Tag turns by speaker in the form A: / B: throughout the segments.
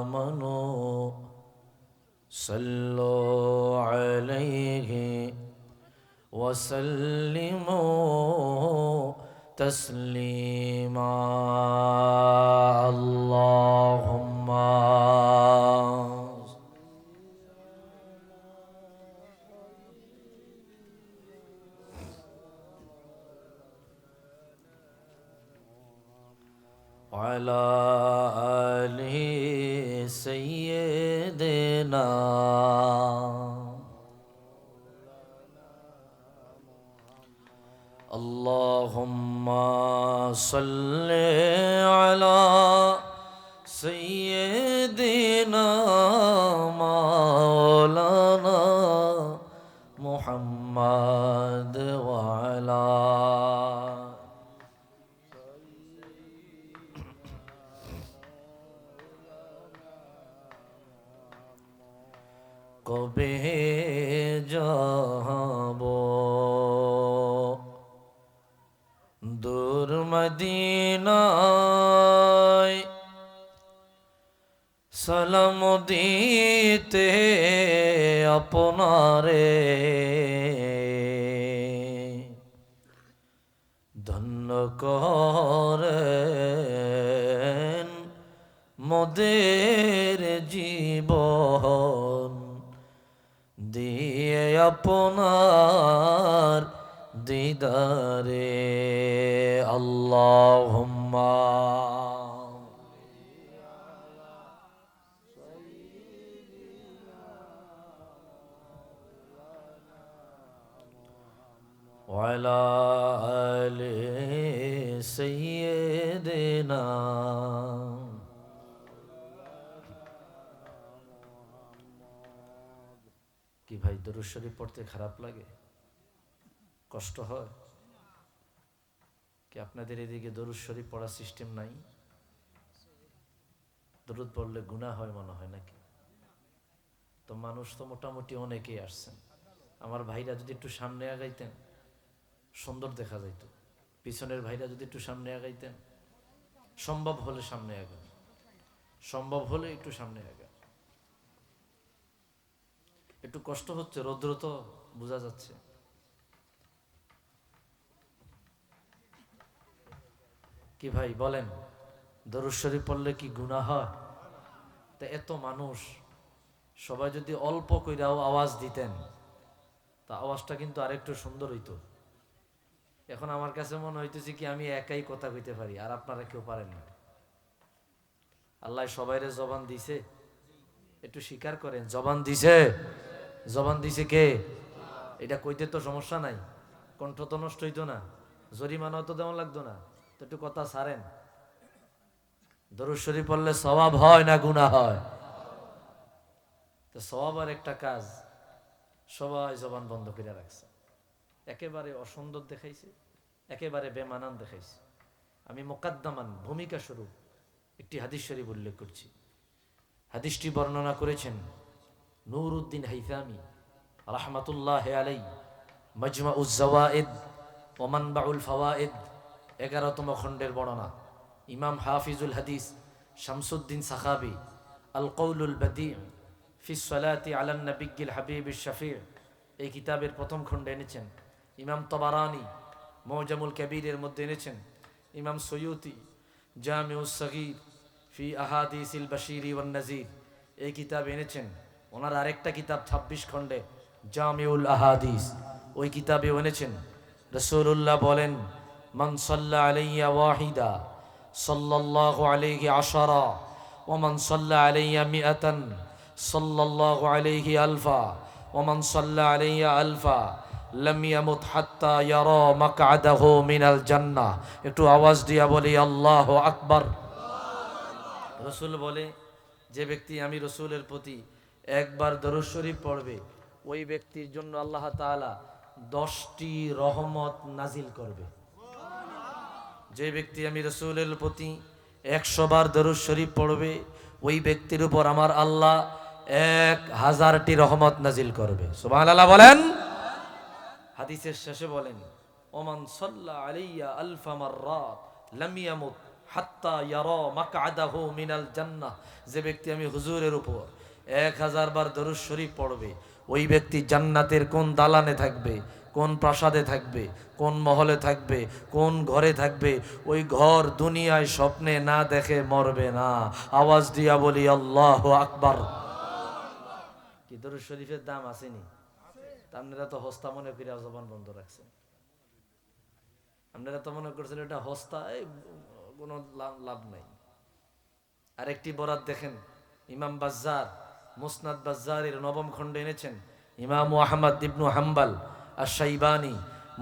A: آمنوا صلوا عليه وسلموا تسليما اللهم وعلى آله سيدنا اللهم صل على سيدنا مولانا محمد وعلى কবে যাব দূর মদিনায় সালাম দিতে আপনারে ধন্য করেন মোদের জীবন দিয়ে আপনার দিদারে আল্লাহুম্মা ওয়ালা আলি সাইয়্যিদিনা কি ভাই দরুদ শরীফ পড়তে খারাপ লাগে, কষ্ট হয় কি? আপনাদের এদিকে দরুদ শরীফ পড়ার সিস্টেম নাই? দরুদ পড়লে গুনাহ হয় মনে হয় নাকি? তো মানুষ তো মোটামুটি অনেকেই আসছেন। আমার ভাইরা যদি একটু সামনে আগাইতেন সুন্দর দেখা যাইত। পিছনের ভাইরা যদি একটু সামনে আগাইতেন, সম্ভব হলে সামনে আগান, সম্ভব হলে একটু সামনে আগান। একটু কষ্ট হচ্ছে, রৌদ্র তো বোঝা যাচ্ছে। কি ভাই বলেন, দরুদ শরীফ পড়লে কি গুনাহ হয়? তা এত মানুষ সবাই যদি অল্প কইরাও আওয়াজ দিতেন তা আওয়াজটা কিন্তু আরেকটু সুন্দর হইতো। এখন আমার কাছে মনে হইতেছে কি আমি একাই কথা কইতে পারি আর আপনারা কেউ পারেন না। আল্লাহ সবাইরে জবান দিছে, একটু স্বীকার করেন জবান দিছে। জবান দিছে কে? এটা কইতে তো সমস্যা নাই, কণ্ঠ তো নষ্ট হইতো না, জরিমানাও তো দেওয়া লাগতো না। তো একটু কথা ছাড়েন। দরুদ শরীফ পড়লে সওয়াব হয় না গুনাহ হয়? তো সওয়াবের একটা কাজ সবাই জবান বন্ধ করে রাখছে, একেবারে অসুন্দর দেখাইছে, একেবারে বেমানান দেখাইছে। আমি মুকাদ্দামান ভূমিকা স্বরূপ একটি হাদিস শরীফ উল্লেখ করছি। হাদিসটি বর্ণনা করেছেন নূরউদ্দিন হাইথামি রাহমাতুল্লাহ আলাইহি, মাজমাউজ জাওয়াইদ ওয়া মানবাউল ফাওয়াইদ 11তম খণ্ডের বর্ণনা। ইমাম হাফিজুল হাদিস শামসুদ্দিন সাখাবি আল কওলুল বাদি' ফি সলাতি আলান নবিয়্যিল হাবিবিশ শাফি' এই কিতাবের প্রথম খণ্ডে এনেছেন। ইমাম তবারানি মুজামুল কবিরের মধ্যে এনেছেন। ইমাম সয়ুতি জামিউস সগীর ফি আহাদিসিল বাশিরি ওয়ান নাজির এই কিতাব এনেছেন। ওনার আরেকটা কিতাব 26 খণ্ডে জামিউল আহাদিস, ওই কিতাবে এনেছেন রাসূলুল্লাহ বলেন, মান সাল্লা আলাইয়া ওয়াহিদা সাল্লাল্লাহু আলাইহি আশারা ওয়া মান সাল্লা আলাইয়া মিআতান সাল্লাল্লাহু আলাইহি আলফা ওয়া মান সাল্লা আলাইয়া আলফা লাম ইয়ামুত হাত্তা ইয়ারা মাকআদাহু মিনাল জান্নাহ। একটু আওয়াজ দিয়া বলি আল্লাহু আকবার। রাসূল বলে, যে ব্যক্তি আমি রাসূলের প্রতি একবার দরুদ শরীফ পড়বে ওই ব্যক্তির জন্য আল্লাহ তাআলা 10টি রহমত নাজিল করবে। যে ব্যক্তি আমি রাসূলের প্রতি 100 বার দরুদ শরীফ পড়বে ওই ব্যক্তির উপর আমার আল্লাহ 1000টি রহমত নাজিল করবে। সুবহানাল্লাহ বলেন। হাদিসের শেষে বলেন, ওমান সাল্লা আলাইয়া আলফা মাররাত লাম ইয়ামুত হাত্তা ইয়ারা মাকআদাহু মিনাল জান্নাহ, যে ব্যক্তি আমি হুজুরের উপর 1000 বার দরুদ শরীফ পড়বে, ওই ব্যক্তি জান্নাতের কোন দালানে থাকবে, কোন প্রাসাদে থাকবে, কোন মহলে থাকবে, কোন ঘরে থাকবে, ওই ঘর দুনিয়ায় স্বপ্নে না দেখে মরবে না। আওয়াজ দিয়া বলি আল্লাহু আকবার। কি দরুদ শরীফের দাম আসেনি? আপনারা তো হস্তা মনে করে জবান বন্ধ রাখছেন। আপনারা তো মনে করছেন এটা হস্তা, কোনো লাভ নাই। আরেকটি বরাত দেখেন, ইমাম বাজ্জার মুসনাদ বাজ্জারের 9ম খণ্ডে এনেছেন। ইমাম আহমদ ইবনু হাম্বাল আশ-শাইবানি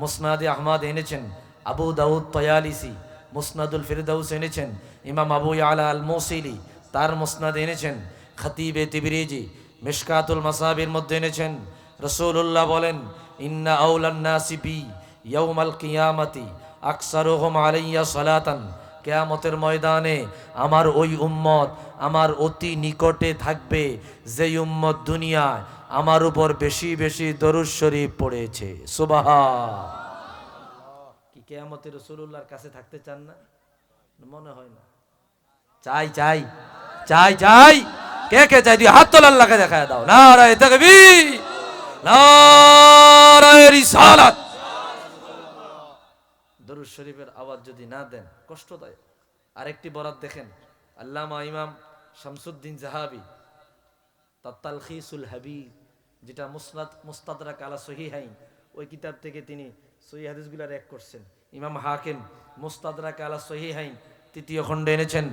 A: মুসনাদে আহমদ এনেছেন। আবু দাউদ তয়ালিসি মুসনাদুল ফিরদাউস এনেছেন। ইমাম আবু ইয়ালা আল মৌসিলি তার মুসনাদ এনেছেন। খতিবে তিবরিজি মিশকাতুল মাসাবির মধ্যে এনেছেন। রাসূলুল্লাহ বলেন, ইন্না আউলান নাসি বি ইয়াউমাল কিয়ামাতি আকসারুহুম আলাইয়া সালাতান, কিয়ামতের ময়দানে আমার ওই উম্মত আমার অতি নিকটে থাকবে যেই উম্মত দুনিয়ায় আমার উপর বেশি বেশি দরুদ শরীফ পড়েছে। সুবহান। কি কিয়ামতে রাসূলুল্লাহর কাছে থাকতে চান না? মনে হয় না। চাই চাই চাই চাই, কে কে চাই? দিয়ে হাত তোলা, আল্লাহকে দেখায় দাও। নারায়ে তাকবীর, নারায়ে রিসালাত। দরুদ শরীফের আওয়াজ যদি না দেন কষ্টদায়ক। আরেকটি বরাত দেখেন, আল্লামা ইমাম শামসুদ্দিন জাহাবি তার তালখিসুল হাবিব, যেটা মুস্তাদরাক আলা সহিহাইন, ওই কিতাব থেকে তিনি সহিহ হাদিসগুলার এক করছেন। ইমাম হাকিম মুস্তাদরাক আলা সহিহাইন 3য় খণ্ডে এনেছেন।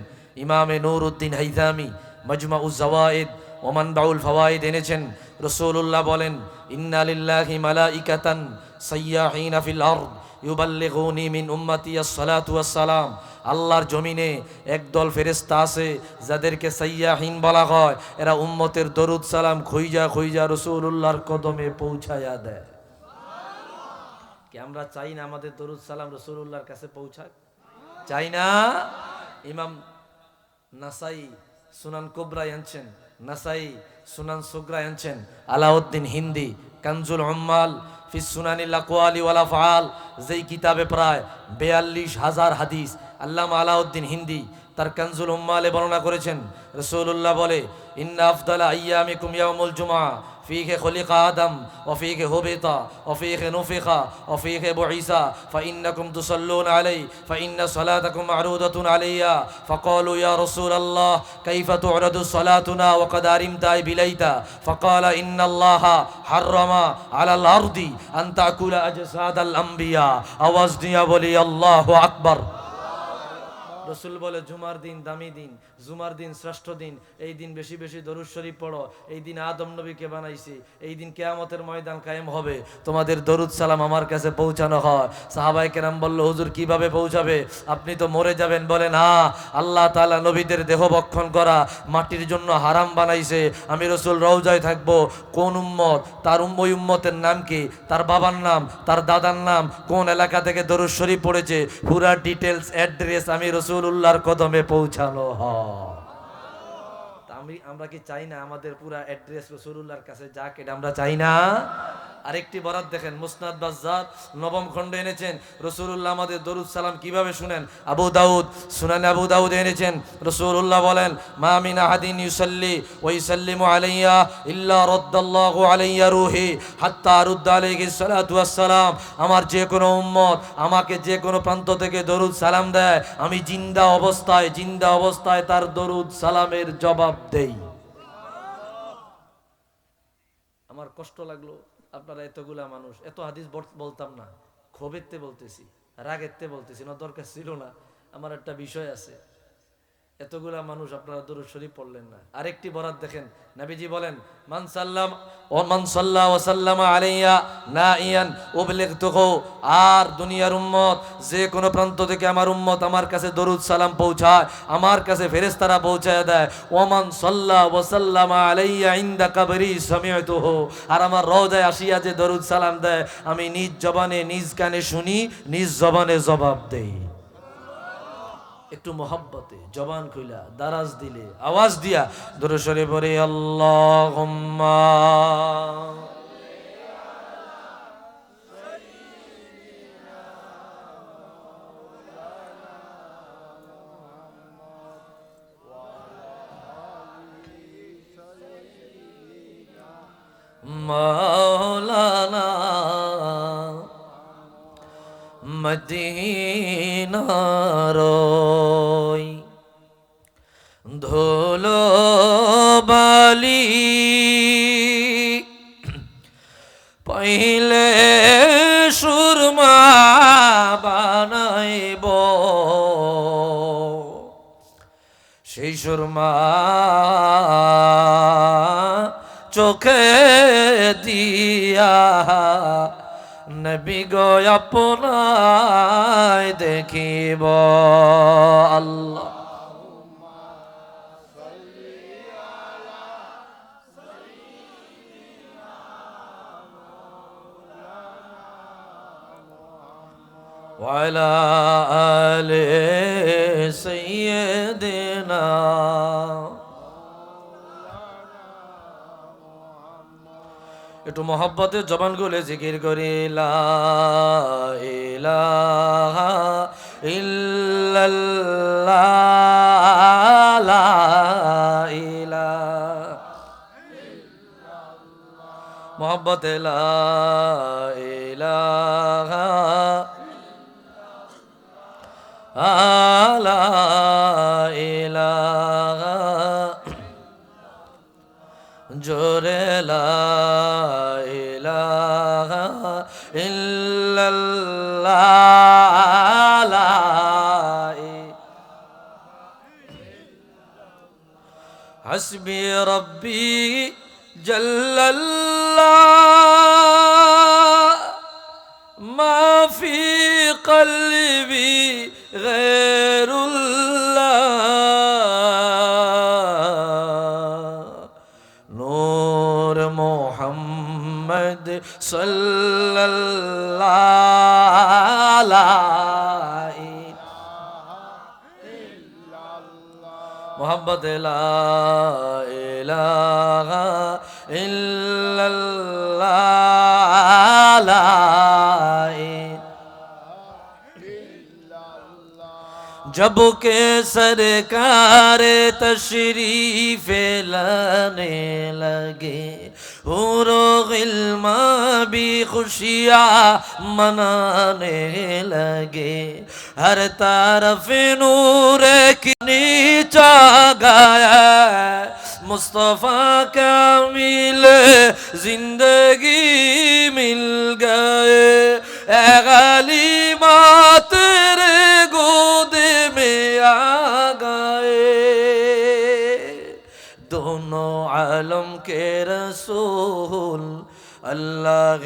A: ইমামে নূরউদ্দিন হাইথামি মাজমাউজ জাওয়ায়েদ ওয়া মানবাউল ফাওয়ায়েদ এনেছেন। রাসূলুল্লাহ বলেন, ইন্না লিল্লাহি মালাইকাতান সাইয়াহিনা ফিল আরদ ইউবাল্লিগুনি মিন উম্মতি আসসালাতু ওয়াসসালাম। আল্লাহর জমিনে একদল ফেরেশতা আছে যাদেরকে সাইয়াহিন বলা হয়। এরা উম্মতের দরুদ সালাম খুইজা খুইজা রাসূলুল্লাহর কদমে পৌঁছায়া দেয়। কি আমরা চাই না আমাদের দরুদ সালাম রাসূলুল্লাহর কাছে পৌঁছাক? চাই না? ইমাম নাসাই সুনান কুবরা আনছেন, নাসাই সুনান সুগরা আনছেন। আলাউদ্দিন হিন্দি কানজুল উম্মাল ফি সুনানিল আকওয়ালি ওয়াল আফআল, যেই কিতাবে প্রায় 42,000 হাদিস আল্লামা আলাউদ্দিন হিন্দি তার কানজুল উম্মালে বর্ণনা করেছেন। রাসূলুল্লাহ বলে, ইন্না আফদালা আইয়ামিকুম ইয়াউমুল জুমআ ফীহি খুলিকা আদম ওয়া ফীহি হুবিতা ওয়া ফীহি নুফিখা ওয়া ফীহি বুইসা ফাইন্নাকুম তুসাল্লুনা আলাইহি ফাইন্না সালাতাকুম মা'রুদাতুন আলাইয়া ফাকালু ইয়া রাসূলাল্লাহ কাইফা তু'রাদু সালাতুনা ওয়া ক্বাদ আরিমতা বিলাইতা ফাকালা ইন্নাল্লাহা হাররামা আলাল আরদি আন তাকুলা আজসাদাল আম্বিয়া। আওয়াজ দিয়া বলি আল্লাহু আকবার। রসুল বলে, জুমার দিন দামি দিন, জুমার দিন শ্রেষ্ঠ দিন, এই দিন বেশি বেশি দরুদ শরীফ পড়ো। এই দিন আদম নবীকে বানাইছে, এই দিন কিয়ামতের ময়দান কায়েম হবে, তোমাদের দরুদ সালাম আমার কাছে পৌঁছানো হয়। সাহাবায়ে কেরাম বলল, হুজুর কিভাবে পৌঁছাবে? আপনি তো মরে যাবেন। বলেন, হ্যাঁ, আল্লাহ তাআলা নবীদের দেহ ভক্ষণ করা মাটির জন্য হারাম বানাইছে। আমি রসুল রওজায় থাকবো, কোন উম্মত, তার ওই উম্মতের নাম কি, তার বাবার নাম, তার দাদার নাম, কোন এলাকা থেকে দরুদ শরীফ পড়েছে, পুরা ডিটেলস অ্যাড্রেস আমি রাসূলুল্লাহর কদমে পৌঁছানো হয়। আমরা কি চাই না আমাদের পুরা অ্যাড্রেস রাসূলুল্লাহর কাছে যাক? এটা আমরা চাই না? আরেকটি বরাত দেখেন, মুসনাদ বাজ্জার 9ম খণ্ডে এনেছেন। রাসূলুল্লাহ আমাদের দরুদ সালাম কিভাবে শুনেন? আবু দাউদ সুনানে আবু দাউদ এনেছেন। রাসূলুল্লাহ বলেন, মা মিন আহাদিন ইউসাল্লি ওয়া ইউসাল্লিমু আলাইয়া ইল্লা রাদ্দাল্লাহু আলাইয়া রূহি হাত্তা আরুদ্দা আলাইহিস সালাতু ওয়াস সালাম। আমার যে কোনো উম্মত আমাকে যে কোনো প্রান্ত থেকে দরুদ সালাম দেয়, আমি জিন্দা অবস্থায় তার দরুদ সালামের জবাব দেই। আমার কষ্ট লাগলো, আপনারা এতগুলা মানুষ, এত হাদিস বলতাম না, ক্ষোভেরতে বলতেছি, রাগেরতে বলতেছি না, দরকার ছিল না। আমার একটা বিষয় আছে, এতগুলা মানুষ আপনারা দরুদ শরীফ পড়লেন না। আরেকটি বরাত দেখেন, নবীজি বলেন, মান সাল্লা ওয়া সাল্লামা আলাইয়া নাইয়ান উবলিগতুহু। আর দুনিয়ার উম্মত যে কোনো প্রান্ত থেকে আমার উম্মত আমার কাছে দরুদ সালাম পৌঁছায়, আমার কাছে ফেরেশতারা পৌঁছায় দেয়। ওমান সাল্লা ওয়া সাল্লামা আলাইয়া ইনদা কবরি সামি'তুহু। আর আমার রওজায় আসিয়া যে দরুদ সালাম দেয়, আমি নিজ জবানে নিজ কানে শুনি, নিজ জবানে জবাব দেই। একটু মহব্বতে জবান খুইলা দারাজ দিলে আওয়াজ দিয়া দরুদ শরীফ পড়ি, আল্লাহুম্মা মাওলানা মদিনার ধুলো বালি পहिले সুরমা বানাইব সেই সুরমা চোখে দিয়া নবী গো আপনায় দেখিব আল্লাহ وعلى آل سيدنا একটু মহব্বতের জবান গুলে জিকির করি লা ইলাহা ইল্লাল্লাহ লা ইলাহা মহব্বতে লা ইলাহা লা ইলাহা জোরে লা ইলাহা ইল্লাল্লাহ লা হাসবি রব্বি জাল্লাল্লাহ মা ফি কলবি গয়রুল্লাহ নূর মুহাম্মদ সাল্লাল্লাহু আলাইহি মুহাম্মদ লা ইলাহা ইল্লাল্লাহ जब के सरकार तशरीफ लाने लगे हुरो गिल्मा भी खुशियाँ मनाने लगे हर तरफ नूर की नीचा गाया मुस्तफ़ा का मिले जिंदगी मिल गए गलीमा तेरे गोद में आ गए दोनों आलम के रसूल अल्लाह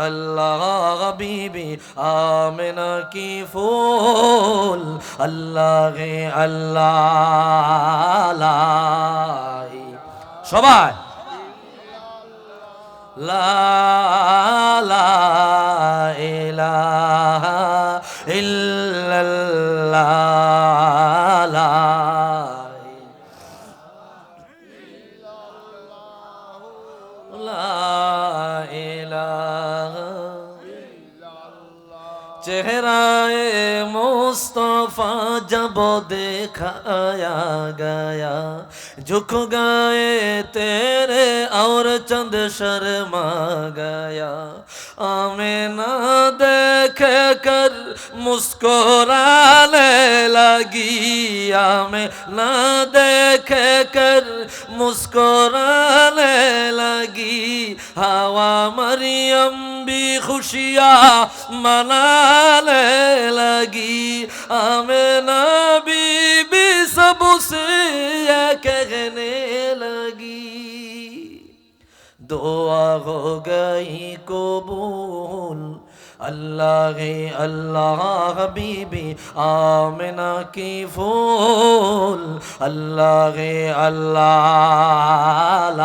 A: अल्लाह हबीबी आमिना की फूल अल्लाह अल्लाह সবাই লা লা ইলাহা ইল্লাল্লাহ লা ইলাহা चेहराए मुस्तफा जब दिखाया गया झुक गए तेरे और चंद शर्मा गया आमिना देख कर मुस्कुराने लगी आमिना देख कर मुस्कुराने लगी हवा मरियम भी खुशियाँ मनाने लगी आमिना बीबी सबसे कहने लगी दुआ हो गई कबूल अल्लाह अल्लाह हबीबी आमिना की फूल अल्लाह अल्लाह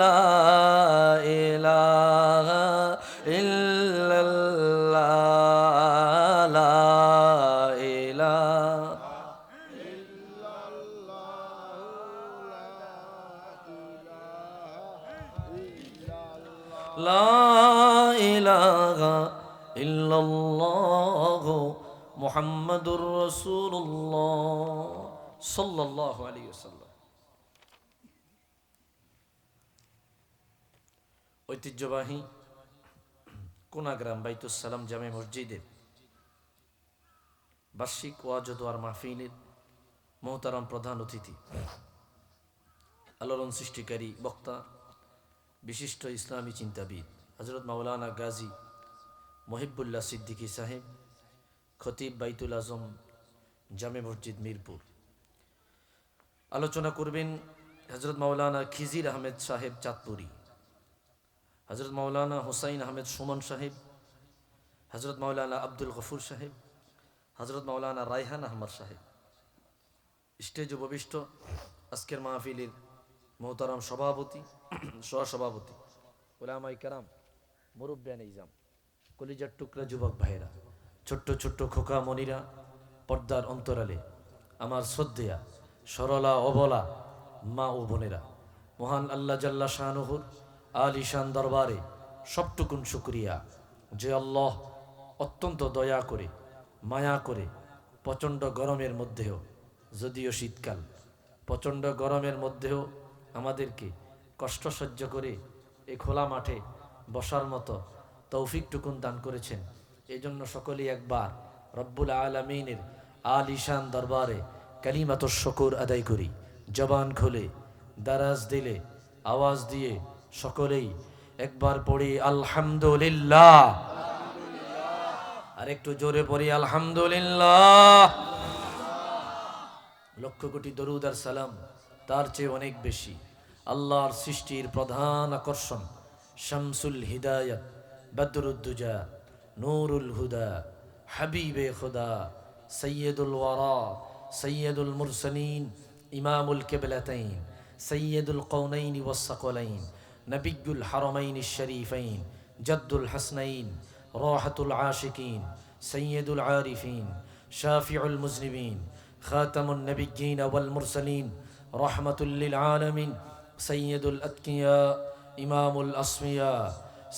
A: ला इलाहा इल्लल्लाह ला इलाहा इल्लल्लाह मुहम्मदुर रसूलुल्लाह সাল্লাল্লাহু আলাইহি ওয়াসাল্লাম। ঐতিহ্যবাহী কোনাগ্রাম বাইতুস সালাম জামে মসজিদের বার্ষিক ওয়াজ ও দোয়ার মাহফিলের মোহতারাম প্রধান অতিথি, আলোড়ন সৃষ্টিকারী বক্তা, বিশিষ্ট ইসলামী চিন্তাবিদ হযরত মাওলানা গাজী মহিবুল্লাহ সিদ্দিকী সাহেব, খতিব বাইতুল আজম জামে মসজিদ মিরপুর। আলোচনা করবেন হযরত মাওলানা খিজির আহমেদ সাহেব চাঁদপুরি, হযরত মাওলানা হুসাইন আহমেদ সুমন সাহেব, হযরত মাওলানা আব্দুল গফুর সাহেব, হযরত মাওলানা রায়হান আহমদ সাহেব। স্টেজ উপবিষ্ট আজকের মাহফিলের মোহতারাম সভাপতি, সহসভাপতি, উলামায়ে কেরাম, মুরব্বিয়ানে ইজাম, কলিজার টুকরা যুবক ভাইয়েরা, ছোট্ট ছোট্ট খোকা মনিরা, পর্দার অন্তরালে আমার শ্রদ্ধেয়া সরলা অবলা মা ও বোনেরা, মহান আল্লাহ জাল্লা শানুহুর আলিশান দরবারে সবটুকুন শুকরিয়া যে আল্লাহ অত্যন্ত দয়া করে মায়া করে প্রচণ্ড গরমের মধ্যেও, যদিও শীতকাল, প্রচণ্ড গরমের মধ্যেও আমাদেরকে কষ্ট সহ্য করে এই খোলা মাঠে বসার মতো তৌফিকটুকুন দান করেছেন। এই জন্য সকলেই একবার রব্বুল আলামিনের আলিশান দরবারে কালিমাতুশ শুকর আদায় করি। জবান খুলে দারাজ দিলে আওয়াজ দিয়ে সকলেই একবার পড়ি আলহামদুলিল্লাহ, আর একটু জোরে পড়ি আলহামদুলিল্লাহ। লক্ষ কোটি দরুদ আর সালাম তার চেয়ে অনেক বেশি আল্লাহর সৃষ্টির প্রধান আকর্ষণ, শামসুল হিদায়াত, বদরুদ্দুজা, নূরুল হুদা, হাবিবে খুদা, সৈয়দুল ওয়ারা, সৈয়দুল মুরসালিন, ইমামুল কিবলাতাইন, সৈয়দুল কওনাইন ওয়াস সাকলাইন, নবিয়ুল হারামাইন শরীফাইন, জাদ্দুল হাসনাইন, রাহাতুল আশিকিন, সৈয়দুল আরিফিন, শাফিউল মুজনিবিন, খাতামুন নবিয়্যিন ওয়াল মুরসালিন, রাহমাতুল লিল আলামিন, সৈয়দুল আতকিয়া, ইমামুল আসমিয়া,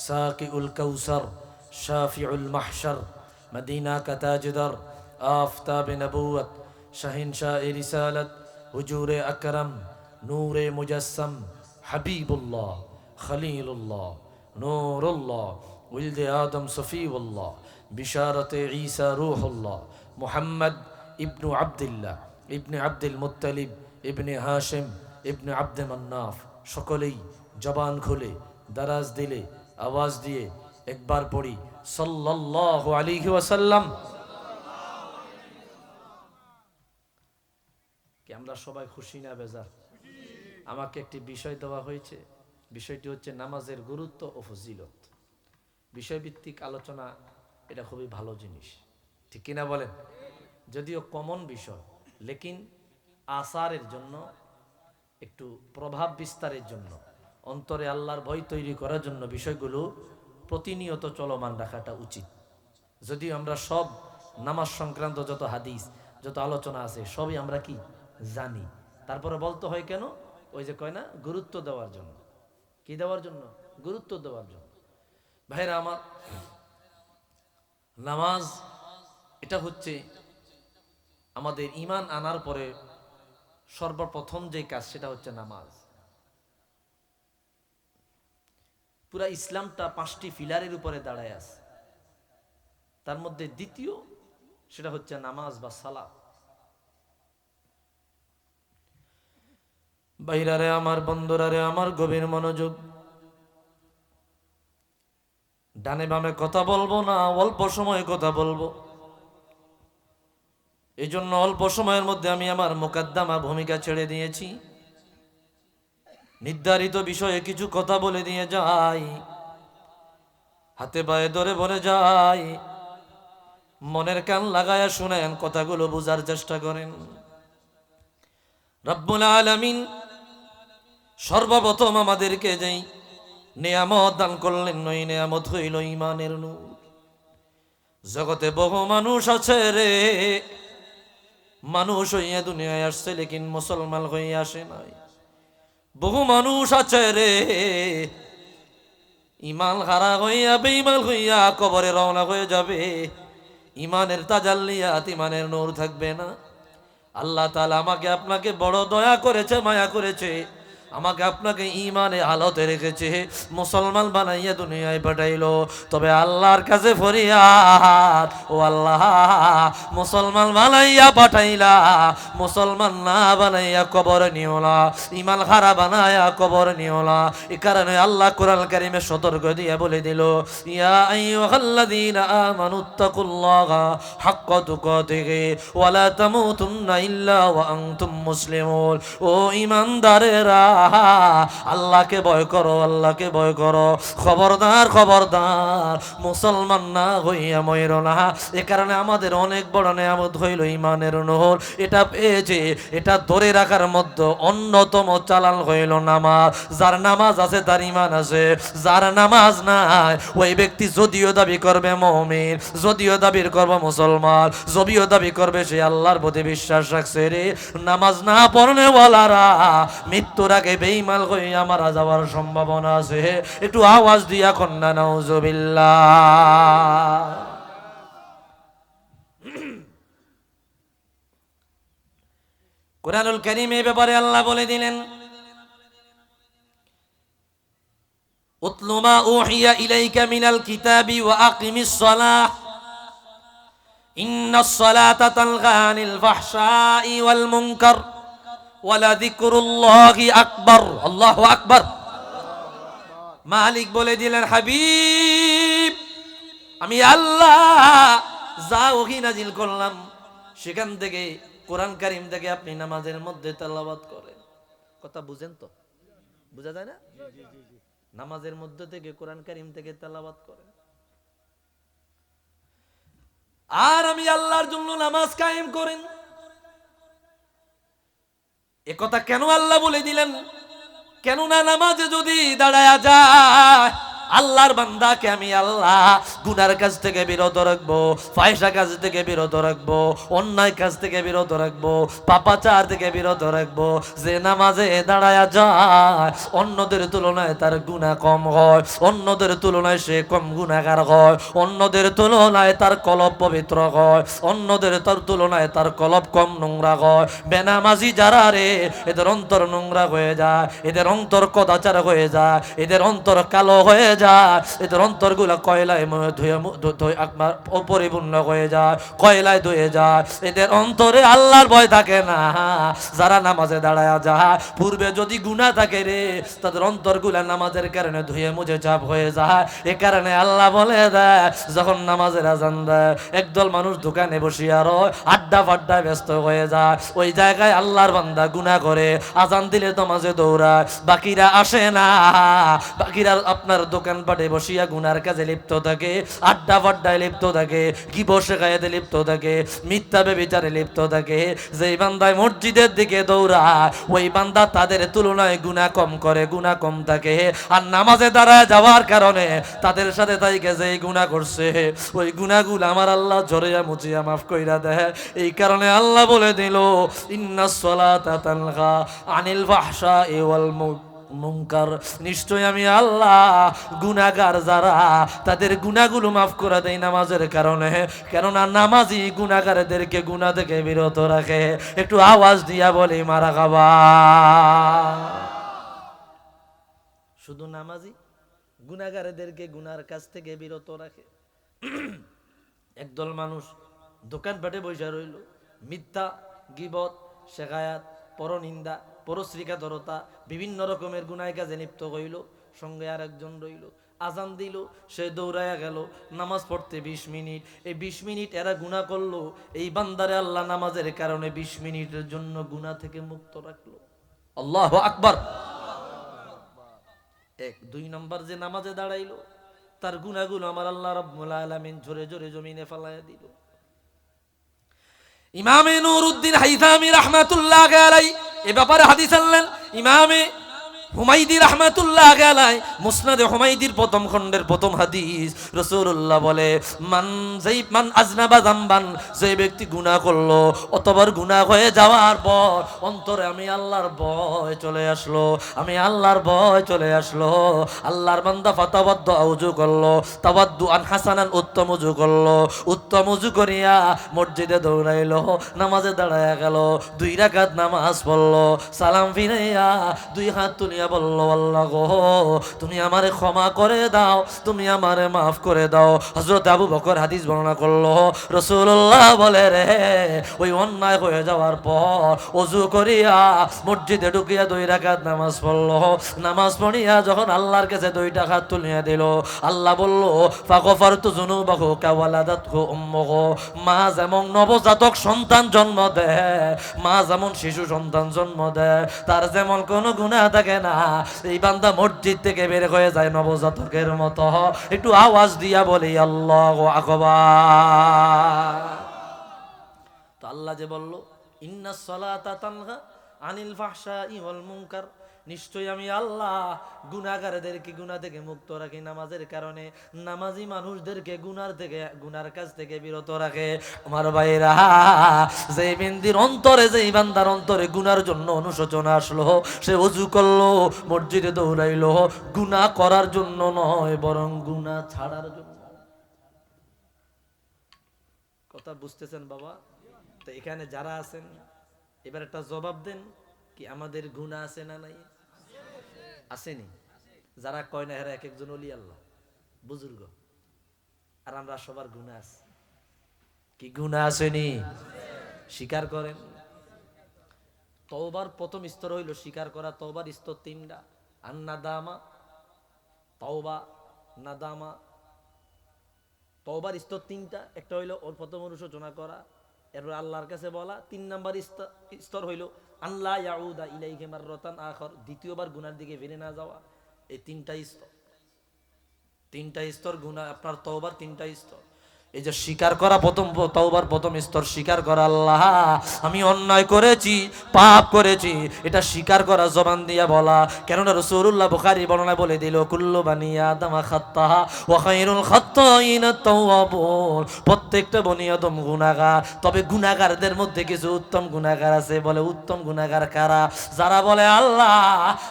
A: সাকিউল কাউসার, শাফিউল মাহশর, মদিনা কা তাজদার, আফতাব নবুয়ত, শাহিনশাহ রিসালত, হুজুরে আকরম, নূরে মুজাসসম, হাবিবুল্লাহ, খলিলুল্লাহ, নূরুল্লাহ, উলদে আদম সফিউল্লাহ, বিশারতে ঈসা রূহুল্লাহ, মুহাম্মদ ইবনু আবদুল্লাহ ইবনে আব্দুল মুত্তালিব ইবনে হাশিম ইবনে আব্দে মান্নাফ। সকলেই জবান খুলে দারাজ দিলে আওয়াজ দিয়ে একবার পড়ি সাল্লাল্লাহু আলাইহি ওয়াসাল্লাম। কি আমরা সবাই খুশি না বেজার? আমাকে একটি বিষয় দেওয়া হয়েছে, বিষয়টি হচ্ছে নামাজের গুরুত্ব ও ফজিলত। বিষয়ভিত্তিক আলোচনা এটা খুবই ভালো জিনিস, ঠিক কিনা বলেন? যদিও কমন বিষয়, লেকিন আসারের জন্য, একটু প্রভাব বিস্তারের জন্য, অন্তরে আল্লাহর ভয় তৈরি করার জন্য বিষয়গুলো প্রতিনিয়ত চলমান রাখাটা উচিত। যদিও আমরা সব নামাজ সংক্রান্ত যত হাদিস, যত আলোচনা আছে সবই আমরা কি জানি, তারপরে বলতে হয় কেন? ওই যে কয় না, গুরুত্ব দেওয়ার জন্য। কি দেওয়ার জন্য? গুরুত্ব দেওয়ার জন্য। ভাইরা আমার, নামাজ এটা হচ্ছে আমাদের ঈমান আনার পরে সর্বপ্রথম যে কাজ, সেটা হচ্ছে নামাজ। পুরা ইসলামটা 5টি পিলারের উপরে দাঁড়ায় আছে, তার মধ্যে দ্বিতীয় সেটা হচ্ছে নামাজ বা সালাত। বাইরারে আমার, বন্ধুরারে আমার, গভীর মনোযোগ। ডানে বামে কথা বলবো না, অল্প সময় কথা বলবো। এই জন্য অল্প সময়ের মধ্যে আমি আমার মুকাদ্দামা ভূমিকা ছেড়ে দিয়েছি, নির্ধারিত বিষয়ে কিছু কথা বলে দিয়ে যাই, হাতে পায়ে ধরে বলে যাই, মনের কান লাগায়া শুনেন, কথাগুলো বোঝার চেষ্টা করেন। রব্বুল আলামিন সর্বপ্রথম আমাদেরকে যেই নিয়ামত দান করলেন, ওই নিয়ামত হইল ঈমানের নূর। জগতে বহু মানুষ আছে রে, মানুষ হইয়া দুনিয়ায় আসছে, লেকিন মুসলমান হইয়া আসে নাই। বহু মানুষ আছে রে, ঈমান হারা হইয়া বেঈমান হইয়া কবরে রওনা হয়ে যাবে, ঈমানের তাজাল্লিয়াত, ঈমানের নূর থাকবে না। আল্লাহ তাআলা আমাকে আপনাকে বড় দয়া করেছে, মায়া করেছে, আমাকে আপনাকে ইমানে হালতে রেখেছে, মুসলমান বানাইয়া দুনিয়ায় পাঠাইলো। তবে আল্লাহর কাছে ফরিয়াদ, ও আল্লাহ, মুসলমান বানাইয়া পাঠাইলা, মুসলমান না বানাইয়া কবর নিও না, ইমান খারা বানাইয়া কবর নিও না। এই কারণে আল্লাহ কোরআন কারীমে সতর্ক দিয়ে বলে দিল, ইয়া আইয়ুহাল্লাযীনা আমানুত্তাকুল্লাহা হাক্কা তুকাতিহি ওয়া লা তামুতুন্না ইল্লা ওয়া আনতুম মুসলিমুন। ও ঈমানদারেরা, আল্লাহকে ভয় করো, আল্লাহকে ভয় করো, খবরদার খবরদার মুসলমান না হইয়া মইরো না। এ কারণে আমাদের অনেক বড় নেয়ামত হইল ইমানের নহর, এটা পেয়েছে, এটা ধরে রাখার মধ্যে অন্যতম চালান হইল নামাজ। যার নামাজ আছে তার ইমান আছে, যার নামাজ নাই ওই ব্যক্তি যদিও দাবি করবে মুমিন, যদিও দাবি করবে মুসলমান, যদিও দাবি করবে সে আল্লাহর প্রতি বিশ্বাস রাখছে, রে নামাজ না পড়নে ওয়ালারা মৃত্যুর আগে বেঈমান হইয়া মারা যাওয়ার সম্ভাবনা আছে। একটু আওয়াজ দিয়া কন্যা নাউজুবিল্লাহ। কুরআনুল কারীমে এই ব্যাপারে আল্লাহ বলে দিলেন, উতলু মা উহিয়া ইলাইকা মিনাল কিতাবি ওয়া আকিমিস সালাহ ইন্নাস সালাতা তানহা আনিল ফাহশাই ওয়াল মুনকার ওয়া লাযিকরুল্লাহি আকবার। আল্লাহু আকবার। মালিক বলে দিলেন, হাবিব, আমি আল্লাহ যা ওহী নাজিল করলাম সেখান থেকে, কোরআন কারীম থেকে আপনি নামাজের মধ্যে তেলাওয়াত করেন। কথা বুঝেন তো? বুঝা যায় না? নামাজের মধ্যে থেকে কোরআন কারীম থেকে তেলাওয়াত করেন। আর আমি আল্লাহর জন্য নামাজ কায়েম করেন। এ কথা কেন আল্লাহ বলে দিলেন? কেননা নামাজে যদি দাঁড়ায়া যায়, আল্লাহর বান্দাকে আমি আল্লাহ গুনার কাজ থেকে বিরত রাখবো, ফাহিশা কাজ থেকে বিরত রাখবো, অন্যায় কাজ থেকে বিরত রাখবো, পাপাচার থেকে বিরত রাখবো। যে নামাজে দাঁড়ায়া যায় অন্যদের তুলনায় তার গুনাহ কম হয়, অন্যদের তুলনায় সে কম গুনাহগার হয়, অন্যদের তুলনায় তার কলব পবিত্র হয়, অন্যদের তার তুলনায় তার কলব কম নোংরা হয়। বেনামাজি যারা রে, এদের অন্তর নোংরা হয়ে যায়, এদের অন্তর কদাচার হয়ে যায়, এদের অন্তর কালো হয়ে যায়, এদের অন্তরগুলা কয়লায় ধুয়ে অপরিপূর্ণ হয়ে যায়, কয়লায় ধুয়ে যায়। এদের অন্তরে আল্লাহর ভয় থাকে না। যারা নামাজে দাঁড়ায় যায়, পূর্বে যদি গুনাহ থাকে রে, তাদের অন্তরগুলা নামাজের কারণে ধুয়ে মুছে চাপ হয়ে যায়। এ কারণে আল্লাহ বলে দেয়, যখন নামাজের আজান দেয়, একদল মানুষ দোকানে বসিয়া রয়, আড্ডা ফাড্ডায় ব্যস্ত হয়ে যায়, ওই জায়গায় আল্লাহর বান্দা গুনাহ করে, আজান দিলে নামাজে দৌড়ায়, বাকিরা আসে না। বাকিরা আপনার দোকান পাটে বসিয়া গুনার কাজে লিপ্ত থাকে, আড্ডা ফাড্ডায় লিপ্ত থাকে, গিবত শেখায়েতে লিপ্ত থাকে, মিথ্যা ব্যভিচারে লিপ্ত থাকে। যেই বান্দায় মসজিদের দিকে দৌড়ায়, ওই বান্দা তাদের তুলনায় গুনাহ কম করে, গুনাহ কম থাকে। আর নামাজে দাঁড়ায় যাওয়ার কারণে তাদের সাথে তাইকে যেই গুনাহ করছে, ওই গুনাহগুলো আমার আল্লাহ ঝরিয়া মুছিয়া মাফ কইরা দেয়। এই কারণে আল্লাহ বলে দিল, ইন্নাস সালাতা তানহা আনিল ফাহশাই ওয়াল মুনকার। নিশ্চয় আমি আল্লাহ গুনাহগার যারা, তাদের গুনাহগুলো মাফ করে দেয় নামাজের কারণে। কেননা নামাজি গুনাহগারদেরকে গুনাহ থেকে বিরত রাখে। একটু আওয়াজ দিয়া বলি মারহাবা। শুধু নামাজি গুনাহগারদেরকে গুনার কাছ থেকে বিরত রাখে। একদল মানুষ দোকানপাটে বসে রইল, মিথ্যা, গীবত, শেখায়াত, পরনিন্দা, পরশ্রীকাতরতা, বিভিন্ন রকমের গুনায় কাজে লিপ্ত হইল। সঙ্গে আর একজন রইল, আজান দিল, সে দৌড়ায়া গেল নামাজ পড়তে 20 মিনিট। এই 20 মিনিট এরা গুনাহ করলো, এই বান্দারে আল্লাহ নামাজের কারণে 20 মিনিটের জন্য গুনাহ থেকে মুক্ত রাখলো। আল্লাহু আকবার। এক, 2 নম্বর যে নামাজে দাঁড়াইলো, তার গুনাহগুলো আমার আল্লাহ রাব্বুল আলামিন ঝরে ঝরে জমিনে ফেলাইয়া দিল। ইমামে নুরউদ্দিন হাইথামি রাহমাতুল্লাহ আলাইহি এ ব্যাপারে হাদিস আনলেন। ইমামে হুমাইদি রাহমাতুল্লাহ আলাইহি মুসনাদে হুমাইদির প্রথম খণ্ডের প্রথম হাদিস, রাসূলুল্লাহ বলে মান আজনাবা যামবান, যে ব্যক্তি গুনাহ করলো অতবার গুনাহ হয়ে যাওয়ার পর অন্তরে আমি আল্লাহর ভয় চলে আসলো, আমি আল্লাহর ভয় চলে আসলো, আল্লাহর বান্দা ফাতাওয়াদ্দু উযু করলো, তাওয়াদ্দু আন হাসানান, উত্তম উযু করলো, উত্তম উযু করিয়া মসজিদে দৌড়াইলো, নামাজে দাঁড়ায়া গেল, 2 রাকাত নামাজ পড়লো, সালাম ফিরাইয়া 2 হাত তুলিয়া বলল, আল্লাহ গো তুমি আমারে ক্ষমা করে দাও, তুমি আমারে মাফ করে দাও। হযরত আবু বকর হাদিস বর্ণনা করলো, রাসূলুল্লাহ বলে রে ওই অন্যায় হয়ে যাওয়ার পর ওযু করিয়া মসজিদে ঢুকিয়া 2 রাকাত নামাজ পড়লো, নামাজ পড়িয়া যখন আল্লাহর কাছে 2টা হাত তুলিয়া দিল, আল্লাহ বলল ফাগফারতু যুনুবাহু কাওয়ালাদাতহু উম্মুহু, মা যেমন নবজাতক সন্তান জন্ম দেয়, মা যেমন শিশু সন্তান জন্ম দেয়, তার যেমন কোনো গুনাহ থাকে না, এই বান্দা মসজিদ থেকে বের হয়ে যায় নবজাতকের মতো। একটু আওয়াজ দিয়া বলি আল্লাহু আকবার। তো আল্লাহ যে বলল ইন্নাস সালাতা তানহা আনিল ফাহশাই ওয়াল মুনকার, নিশ্চয়ই আমি আল্লাহ গুনাহগারদেরকে গুনাহ থেকে মুক্ত রাখি নামাজের কারণে, নামাজি মানুষদেরকে গুনার কাজ থেকে বিরত রাখে। আমার ভাইরা, যে বিন্দির অন্তরে, যে বান্দার অন্তরে গুনার জন্য অনুশোচনা আসলো, সে ওযু করলো, মসজিদে দৌড়াইলো, গুনাহ করার জন্য নয় বরং গুনাহ ছাড়ার জন্য। কথা বুঝতেছেন বাবা? তো এখানে যারা আছেন এবার একটা জবাব দেন, কি আমাদের গুনাহ আছে না নাই? আসেনি? যারা কয় না এরা এক একজন ওলি আল্লাহ বুজুর্গ, আর আমরা সবার গুনাহ আছে। কি গুনাহ আসেনি? স্বীকার করেন। তওবার প্রথম স্তর হইল স্বীকার করা। তওবার স্তর 3টা, আন-নাদামা, তওবা, নাদামা। তওবার স্তর 3টা, একটা হইল ওর প্রথম অনুশোচনা করা, এরপর আল্লাহর কাছে বলা। 3 নাম্বার স্তর হইল আল্লাহ ইয়াউদা ইলাইহি মাররাতান আখর, দ্বিতীয়বার গুনার দিকে ফিরে না যাওয়া। এই 3টা স্তর গুনাহ, আপনার তওবার 3টা স্তর। এই যে স্বীকার করা প্রথম, তওবার প্রথম স্তর স্বীকার করা, আল্লাহ আমি অন্যায় করেছি, পাপ করেছি, এটা স্বীকার করা, জবান দিয়া বলা। কেননা রাসূলুল্লাহ বুখারী বর্ণনা বলে দিল কুল্লু বানি আদম খাত্তা ওয়া খায়রুল খাত্তাইনা তাওয়াবুন, প্রত্যেকটা বনি আদম গুনাহগার, তবে গুনাহগারদের মধ্যে কিছু উত্তম গুনাহগার আছে। বলে উত্তম গুনাহগার কারা? যারা বলে আল্লাহ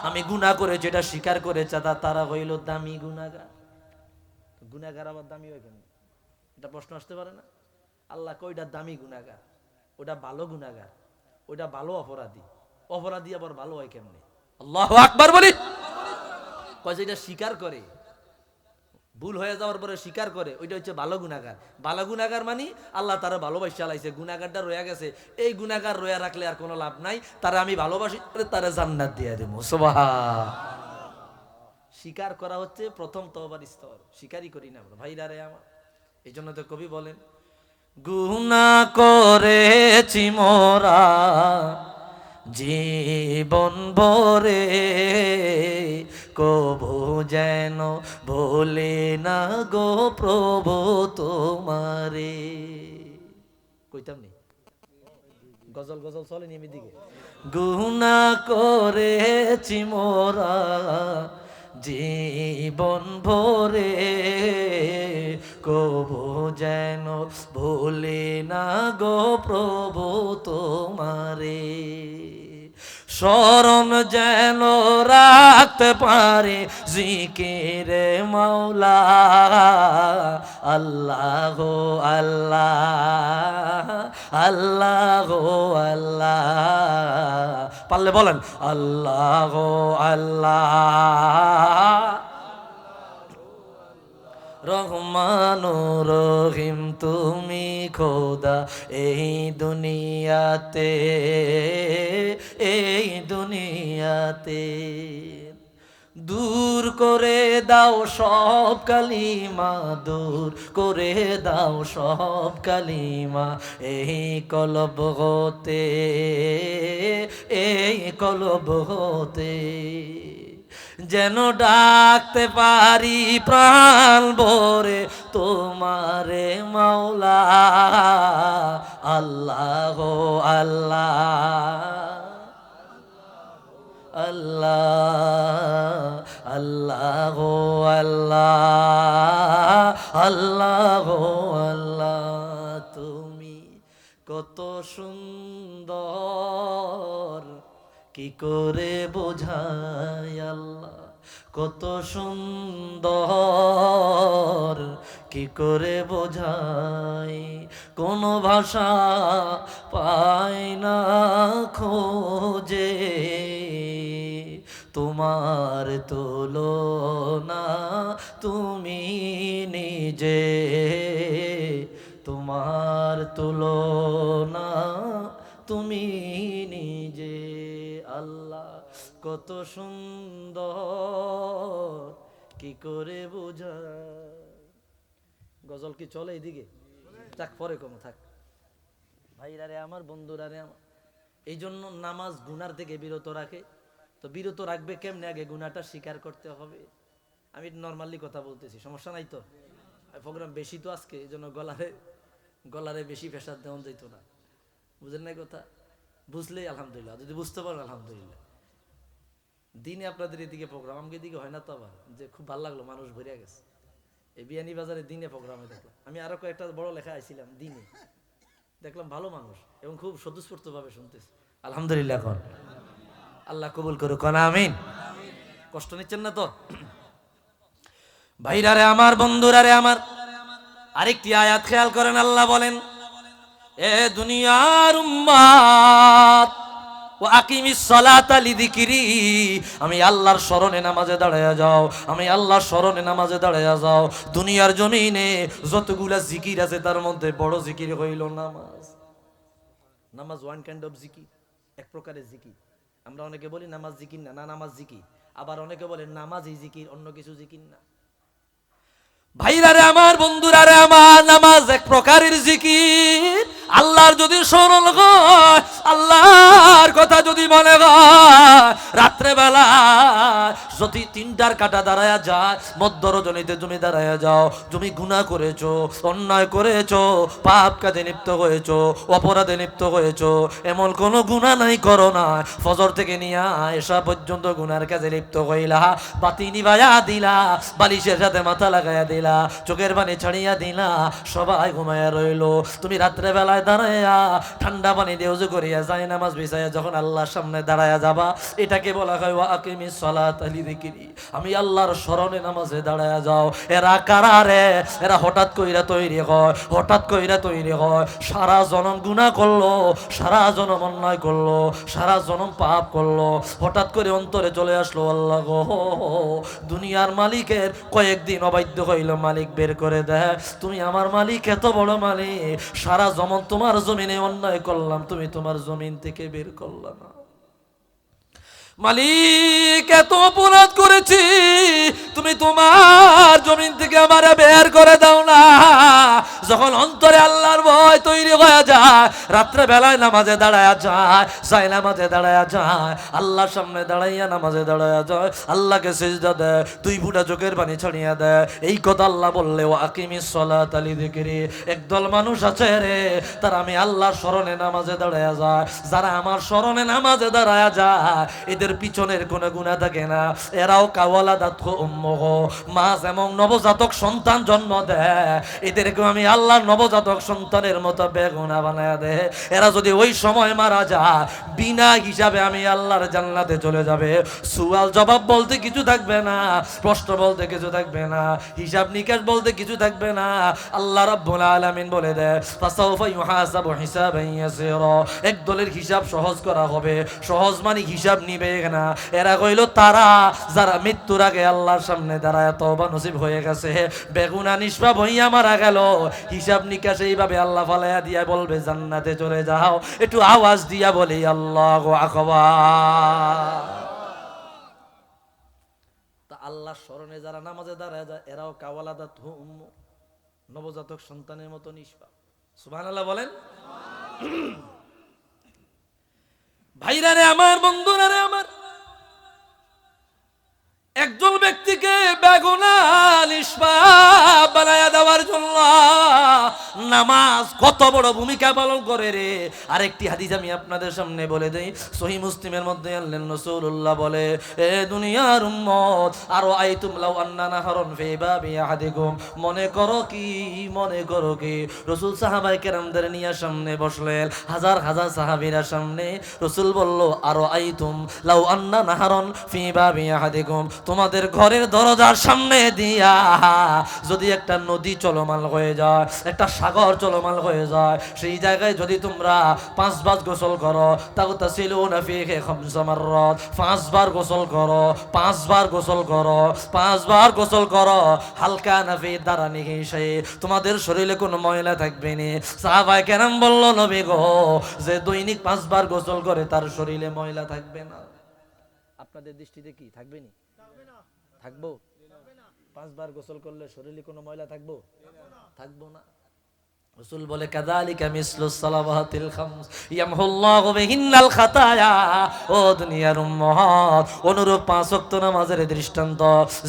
A: আমি গুনাহ করেছি, এটা স্বীকার করেছে, তারা হইল দামি গুনাহগার। গুনাহগার আবার দামি হয় কেন? এটা প্রশ্ন আসতে পারে না? আল্লাহ কইটা দামি গুনাহগার, ওটা ভালো গুনাহগার, ওটা ভালো অপরাধী। অপরাধী আবার ভালো হয় কেমনে? আল্লাহু আকবার বলি। কয় যেটা স্বীকার করে, ভুল হয়ে যাওয়ার পরে স্বীকার করে, ওইটা হচ্ছে ভালো গুনাহগার। ভালো গুনাহগার মানে আল্লাহ তারা ভালোবাসা চালাইছে, গুনাহগারটা রয়ে গেছে, এই গুনাহগার রয়ে রাখলে আর কোনো লাভ নাই, তারা আমি ভালোবাসি, তারা জান্নাত দিয়ে দেবো। সুবহান। স্বীকার করা হচ্ছে প্রথম তওবার স্তর। স্বীকারই করি না আমরা ভাইরা রে আমার। এই জন্য তো কবি বলেন গুনাহ করেছি মোরা জীবন ভরে, কবু যেন ভুলি না গো প্রভু তোমারে। কইতাম নি গজল চলেনি এদিকে। গুনাহ করেছি মোরা জীবন ভরে, কবু যেন ভুলি না গো প্রভু তোমারে, স্মরণ যেন রাখতে পারে জিকিরে মাওলা। আল্লাহ আল্লাহ আল্লাহ আল্লাহ, পারলে বলেন আল্লাহ আল্লাহ। রহমান রহিম তুমি খোদা এই দুনিয়াতে, দূর করে দাও সব কালিমা, দূর করে দাও সব কালিমা, এই কলব হতে যেন ডাকতে পারি প্রাণ ভরে তোমারে মাওলা। আল্লাহ আল্লাহ আল্লাহ আল্লাহ আল্লাহ আল্লাহ তুমি কত সুন্দর কি করে বোঝাই আল্লাহ কত সুন্দর কি করে বোঝাই কোন ভাষা পাই না খোঁজে তোমার তুলনা তুমি নিজে তোমার তুলনা তুমি নিজে আল্লাহ কত সুন্দর কি করে বোঝায় গজল কি চলে এইদিকে থাক পরে কম থাক ভাইরা রে আমার বন্ধুরা রে আমার এই জন্য নামাজ গুনার থেকে বিরত রাখে তো বিরত রাখবে কেমনে আগে গুনাহটা স্বীকার করতে হবে আমি নরমালি কথা বলতেছি সমস্যা নাই তো প্রোগ্রাম বেশি তো আজকে এই জন্য গলারে বেশি প্রেসার দেওয়া যেত না বুঝেন না কথা বুঝলেই আলহামদুলিল্লাহ যদি বুঝতে পারেন আলহামদুলিল্লাহ দিনে আপনাদের এদিকে প্রোগ্রাম আমাকে এদিকে হয় না তো আবার যে খুব ভালো লাগলো মানুষ ভরিয়া গেছে এই বিয়ানীবাজারে দিনে প্রোগ্রামে দেখলাম আমি আরো কয়েকটা বড় লেখা আইছিলাম দিনে দেখলাম ভালো মানুষ এবং খুব স্বতঃস্ফূর্ত ভাবে শুনতেছে আলহামদুলিল্লাহ কর আল্লাহ কবুল করুক কোন আমিন কষ্ট নিচ্ছেন না তো ভাইরা রে আমার বন্ধুরা রে আমার আরেকটি আয়াত খেয়াল করেন আল্লাহ বলেন এ দুনিয়ার উম্মাত ও আকিমিস সালাতা লিযিকরি আমি আল্লাহর স্মরণে নামাজে দাঁড়ায়া যাও আমি আল্লাহর স্মরণে নামাজে দাঁড়ায়া যাও দুনিয়ার জমিনে যতগুলা জিকির আছে তার মধ্যে বড় জিকির হইল নামাজ নামাজ ওয়ান কাইন্ড অফ জিকির এক প্রকারের জিকির আমরা অনেকে বলি নামাজ জিকির না না নামাজ জিকির আবার অনেকে বলে নামাজই জিকির অন্য কিছু জিকির না ভাইরা রে আমার বন্ধুরা রে আমার নামাজ এক প্রকারের জিকির আল্লাহর যদি স্মরণ হয় আল্লাহর কথা যদি মনে হয় রাত্রে বেলা যদি তিনটার কাটা দাঁড়ায়া যায় মধ্য রজনীতে তুমি দাঁড়ায়া যাও তুমি গুনাহ করেছো অন্যায় করেছো পাপ কাজে লিপ্ত হয়েছো অপরাধে লিপ্ত হয়েছো এমন কোনো গুনাহ নাই করো না ফজর থেকে নিয়ে এসা পর্যন্ত গুনার কাজে লিপ্ত হইলা বাতি নিভায়া দিলা বালিশের সাথে মাথা লাগাইয়া দিলা চোখের পানি ছাড়িয়া দিলা সবাই ঘুমায়া রইলো তুমি রাত্রে বেলায় দাঁড়াইয়া ঠান্ডা পানি দিয়ে ওযু করিয়া যায় নামাজ বিছাইয়া যখন আল্লাহর সামনে দাঁড়ায়া যাবা এটাকে বলা হয় ওয়া আকিমিস সালাতা লিযিকরি আমি আল্লাহর স্মরণে নামাজে দাঁড়ায়া যাও এরা কারা রে এরা হঠাৎ কইরা তৈরি হয় সারা জনম গুনাহ করলো সারা জনম অন্যায় করলো সারা জনম পাপ করলো হঠাৎ করে অন্তরে চলে আসলো আল্লাহ গো দুনিয়ার মালিকের কয়েকদিন অবাধ্য হইল মালিক বের করে দেয় তুমি আমার মালিক এত বড় মালিক সারা জমন তোমার জমিনে অন্যায় করলাম তুমি তোমার জমিন থেকে বের করলা না মালিক এত অপরাধ করেছি তুমি তোমার জমিন থেকে আমারে বের করে দাও না যখন অন্তরে আল্লাহর ভয় তৈরি হয়ে যায় রাত্রে বেলায় নামাজে দাঁড়ায়া যায় নামাজে দাঁড়ায়া যায় আল্লাহর সামনে দাঁড়াইয়া নামাজে দাঁড়ায়া যায় আল্লাহকে সিজদা দেয় দুই ফুটা চোখের পানি ছড়িয়ে দেয় এই কথা আল্লাহ বললে ওয়া আকিমিস সালাতা লিযিকরি একদল মানুষ আছে রে তারা আমি আল্লাহর স্মরণে নামাজে দাঁড়ায়া যায় যারা আমার স্মরণে নামাজে দাঁড়ায়া যায় এদের পিছনের কোনো গুনাহ থাকে না এরাও কাওয়ালাদাত উম্মুহু মা যেমন নবজাতক সন্তান জন্ম দেয় এদেরকে আমি আল্লাহর নবজাতক সন্তানের মতো বেগুনাহ বানায়া দেয় এরা যদি ওই সময় মারা যায় বিনা হিসাবে আমি আল্লাহর জান্নাতে চলে যাবে সুয়াল জবাব বলতে কিছু থাকবে না প্রশ্ন বলতে কিছু থাকবে না হিসাব নিকাশ বলতে কিছু থাকবে না আল্লাহ রাব্বুল আলামিন বলে দেয় ফাসাউফা ইউহাসাবু হিসাবান ইয়াসীরা এক দলের হিসাব সহজ করা হবে সহজ মানে হিসাব নিবে না এরা কইল তারা যারা মৃত্যুর আগে আল্লাহর সামনে দাঁড়ায় তওবা নসিব হয়ে গেছে বেগুনাহ নিষ্পাপ হইয়া মারা গেল হিসাব নিকাশ এইভাবে আল্লাহ ফালায়া দিয়া বলবে জান্নাতে চলে যাও একটু আওয়াজ দিয়া বলি আল্লাহু আকবার তা আল্লাহর স্মরণে যারা নামাজে দাঁড়ায় যায় এরাও কাওয়ালাদাত উম্মু নবজাতক সন্তানের মতো নিষ্পাপ সুবহানাল্লাহ বলেন ভাইরা রে আমার বন্ধুরা রে আমার একজন ব্যক্তিকে বেগুনাহ নিষ্পাপ বানায়া দেওয়ার জন্য নামাজ কত বড় ভূমিকা পালন করে রে। আরেকটি হাদিস আমি আপনাদের সামনে বলে দেই, সহিহ মুসলিমের মধ্যে আনলেন রাসূলুল্লাহ বলে, এ দুনিয়ার উম্মত আরো আইতুম লাউ আন্না নাহারুন ফি বাবি আহাদিকুম, মনে করো কি রাসূল সাহাবায়ে কেরামদের নিয়ে সামনে বসলেন, হাজার হাজার সাহাবীরা সামনে। রাসূল বলল, আরো আইতুম লাউ আন্না নাহারুন ফি বাবি আহাদিকুম, তোমাদের ঘরের দরজার সামনে দিয়া যদি একটা নদী চলমান হয়ে যায়, একটা সাগর চলমান হয়ে যায়, সেই জায়গায় যদি তোমরা 5 বার গোসল করো, তাগতাসিলুনা ফিহি 5 মাররাত, 5 বার গোসল করো, 5 বার গোসল করো, 5 বার গোসল করো, হালকা নাফি দারানিহি শাই, তোমাদের শরীরে কোনো ময়লা থাকবে না। সাহাবায়ে কেরাম বলল, নবী গো, যে দৈনিক 5 বার গোসল করে তার শরীরে ময়লা থাকবে না? আপনাদের দৃষ্টিতে কি থাকবে না? থাকবো? 5 বার গোসল করলে শরীরে কোনো ময়লা থাকবো? থাকবো না। রাসূল বলে, কাযালিকা মিসলুস সালাওয়াতিল খামস ইয়ামহুল্লাহু বিহিন্নাল খাতায়া, ও দুনিয়ার উম্মত, অনুরূপ 5 ওয়াক্ত নামাজের দৃষ্টান্ত।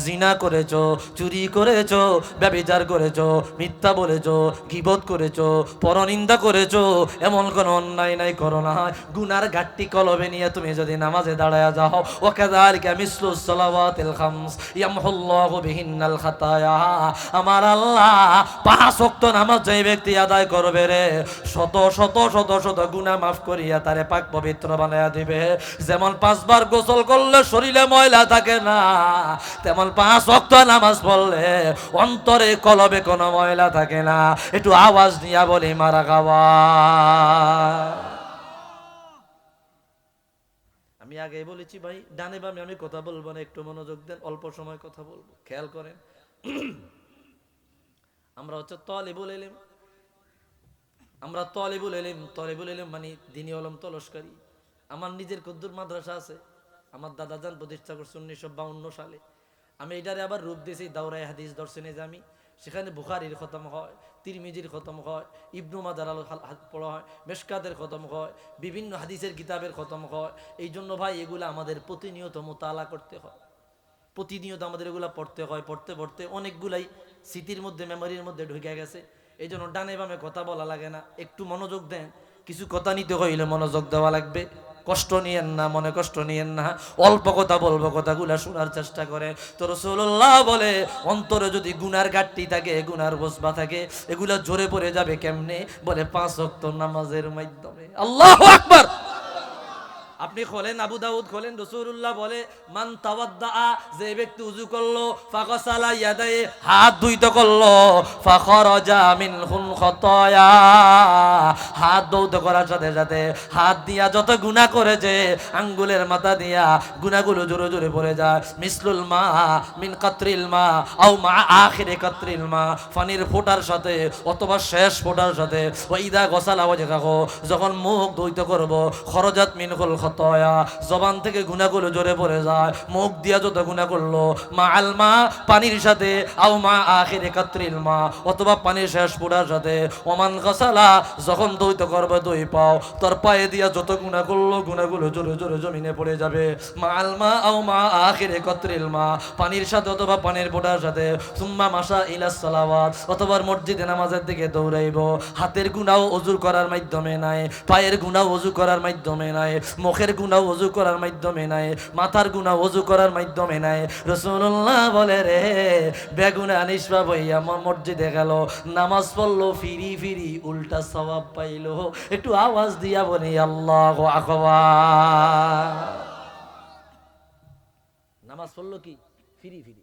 A: জিনা করেছো, চুরি করেছো, ব্যভিচার করেছো, মিথ্যা বলেছো, গীবত করেছো, পরনিন্দা করেছো, এমন কোন অন্যায় নাই করো না, গুনার ঘাটতি কলবে নিয়ে তুমি যদি নামাজে দাঁড়ায়া যাও, ওয়া কাযালিকা মিসলুস সালাওয়াতিল খামস ইয়ামহুল্লাহু বিহিন্নাল খাতায়া, আমার আল্লাহ 5 ওয়াক্ত নামাজ যে ব্যক্তি আদায় করবে রে, শত শত শত শত গুনাহ মাফ করিয়া তারে পাক পবিত্র বানায়া দিবে। যেমন 5 বার গোসল করলে শরীরে ময়লা থাকে না, তেমন 5 ওয়াক্ত নামাজ পড়লে অন্তরে কলবে কোনো ময়লা থাকে না। একটু আওয়াজ নিয়া বলি মারহাবা। আমি আগেই বলেছি ভাই, ডানে বামে আমি কথা বলবো না, একটু মনোযোগ দেন, অল্প সময় কথা বলবো, খেয়াল করেন। আমরা হচ্ছে তালিবুল ইলম, আমরা তালিবুল ইলম মানে দ্বীনি ইলম তলস্কারী। আমার নিজের কদ্দুর মাদ্রাসা আছে, আমার দাদাজান প্রতিষ্ঠা করছে 1952 সালে। আমি এটারে আবার রূপ দিয়েছি দাওরায়ে হাদিস দর্শনে জামি, সেখানে বুখারীর খতম হয়, তিরমিজির খতম হয়, ইবনু মাজার পড়া হয়, মেশকাতের খতম হয়, বিভিন্ন হাদিসের কিতাবের খতম হয়। এই জন্য ভাই এগুলো আমাদের প্রতিনিয়ত মোতালা করতে হয়, প্রতিনিয়ত আমাদের এগুলো পড়তে হয়। পড়তে পড়তে অনেকগুলাই স্মৃতির মধ্যে, মেমোরির মধ্যে ঢুকে গেছে। এই জন্য ডানে বামে কথা বলা লাগে না, একটু মনোযোগ দেন। কিছু কথা নিতে হইলে মনোযোগ দেওয়া লাগবে, কষ্ট নিয়েন না, মনে কষ্ট নিয়েন না, অল্প কথা বলবো, কথাগুলা শোনার চেষ্টা করে। তো রাসূলুল্লাহ বলে, অন্তরে যদি গুনার ঘাটতি থাকে, গুনার বোঝা থাকে, এগুলা জোরে পড়ে যাবে কেমনে? বলে 5 ওয়াক্ত নামাজের মাধ্যমে। আল্লাহু আকবার। আপনি খোলেন আবু দাউদ খোলেন, রাসূলুল্লাহ বলে, মান তাওয়াদ্দা, যে ব্যক্তি ওযু করলো, ফাগসালা ইয়াদায়ে, হাত ধুইতে করলো, ফাখরাজা মিনহুল খাতায়া, হাত ধুইতে করার সাথে সাথে হাত দিয়া যত গুনাহ করেছে, আঙ্গুলের মাথা দিয়া গুনাহগুলো জোরে জোরে পড়ে যায়। মিসলুল মা মিন কাতরিল মা আও মা আখিরে কাতরিল মা, পানির ফোঁটার সাথে অথবা শেষ ফোঁটার সাথে। ওয়াইদা গসালা ওয়াজহাহু, যখন মুখ ধুইতে করব, খরজাত মিনহুল খাতায়া, জবান থেকে গুনাহগুলো জোরে পড়ে যায়, মুখ দিয়া যত গুনাহ করলো, মা আল মা, পানির সাথে, আও মা আখিরে কাতরিল মা, অথবা পানির শেষ ফোঁটার সাথে। ওমান গসালা, যখন ধুইতে করবে 2 পাও, তোর পায়ে দিয়া যত গুনাহ করলো, গুনাহগুলো জোরে জোরে জমিনে পড়ে যাবে। মা আল মা আও মা আখিরে কাতরিল মা, পানির সাথে অথবা পানির ফোঁটার সাথে। সুম্মা মাশা ইলাস সালাওয়াত, অথবা মসজিদে নামাজের দিকে দৌড়াইব। হাতের গুনাহ ওযু করার মাধ্যমে নাই, পায়ের গুনাহ ওযু করার মাধ্যমে নাই, মুখের গুনাহ ওযু করার মাধ্যমে নাই, মাথার গুনাহ ওযু করার মাধ্যমে নাই। রাসূলুল্লাহ বলে রে, বেগুনা নিষ্পাপ হইয়া মসজিদে গেল, নামাজ পড়লো, ফিরি ফিরি উল্টা সওয়াব পাইলো। একটু আওয়াজ দিয়া বলি আল্লাহু আকবার। নামাজ পড়লো কি ফিরি ফিরি,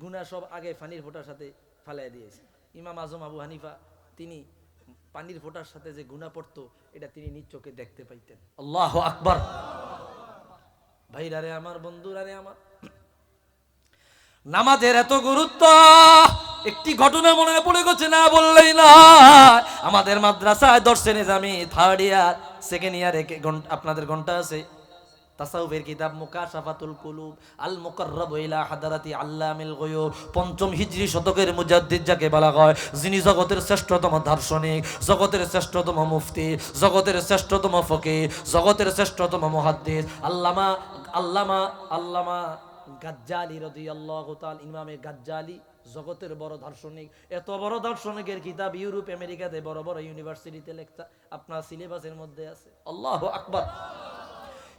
A: গুনাহ সব আগে পানির ফোঁটার সাথে ফালাই দিয়েছে। ইমাম আজম আবু হানিফা, তিনি পানির ফোঁটার সাথে যে গুনাহ পড়তো, এটা তিনি নিজ চোখে দেখতে পাইতেন। আল্লাহু আকবার। ভাইরা রে আমার, বন্ধুরা রে আমার, নামাজের এত গুরুত্ব, একটি ঘটনা মনে পড়ে গেছে, না বললেই না। আমাদের মাদ্রাসায় দর্শে নিজামি 3rd ইয়ার 2nd ইয়ারে আপনাদের ঘন্টা আছে, তাসাউফের কিতাব মুকাশাফাতুল কুলুব আল মুকাররাব ইলা হাদারাতি আল্লামিল গায়ুব, 5ম হিজরি শতকের মুজাদ্দিদ যাকে বলা হয়, যিনি জগতের শ্রেষ্ঠতম দার্শনিক, জগতের শ্রেষ্ঠতম মুফতি, জগতের শ্রেষ্ঠতম ফকিহ, জগতের শ্রেষ্ঠতম মুহাদ্দিস, আল্লামা গাজ্জালি রাদিয়াল্লাহু তাআলা, ইমামে গাজ্জালি জগতের বড় দার্শনিক, এত বড় দার্শনিকের কিতাব ইউরোপ আমেরিকাতে বড় বড় ইউনিভার্সিটিতে লেখা আপনার সিলেবাসের মধ্যে আছে। আল্লাহু আকবার।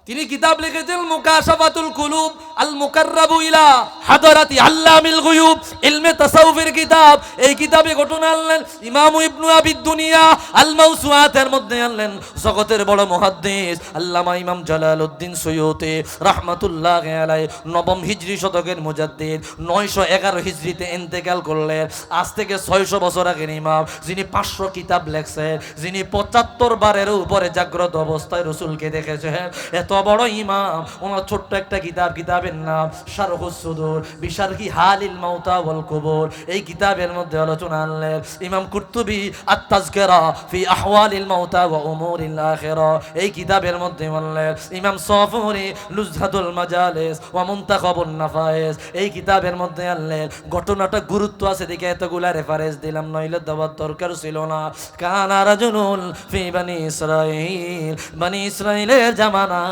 A: তিনি কিতাব লিখেছেন মুকাশাফাতুল কুলুব আল মুকাররাবু ইলা হাদারাতি আল্লামিল গুয়ুব, ইলমে তাসাউফের কিতাব। এই কিতাবে ঘটনা আনলেন ইমাম ইবনে আবি দুনিয়া আল মাওসুআতের মধ্যে আনলেন জগতের বড় মুহাদ্দিস আল্লামা ইমাম জালালউদ্দিন সুয়ুতি রাহমাতুল্লাহি আলাইহি, নবম হিজরি শতকের মুজাদ্দিদ, 911 হিজরিতে ইন্তেকাল করলেন। আজ থেকে 600 বছর আগের ইমাম, যিনি 500 কিতাব লেখছেন, যিনি 75 বারের উপরে জাগ্রত অবস্থায় রাসূলকে দেখেছেন, এত বড় ইমাম, ওনার ছোট্ট একটা কিতাব, কিতাবের নাম শারহুস সুদুর বিশারহি হালিল মাউতা ওয়াল কুবুর। এই কিতাবের মধ্যে আলোচনা আনলেন ইমাম কুরতুবী আত-তাযকিরা ফি আহওয়ালিল মাউতা ওয়া উমুরিল আখিরা। এই কিতাবের মধ্যে আনলেন ইমাম সাফুরি লুজহাতুল মাজালিস ওয়া মুনতাখাবুন নাফাইস। এই কিতাবের মধ্যে আনলেন, ঘটনাটা গুরুত্ব আছে দেখে এতগুলা রেফারেন্স দিলাম, নইলে দেওয়ার দরকার ছিল না। কানা রাজুলুন ফি বনি ইসরাঈল, বনি ইসরাঈলের জামানা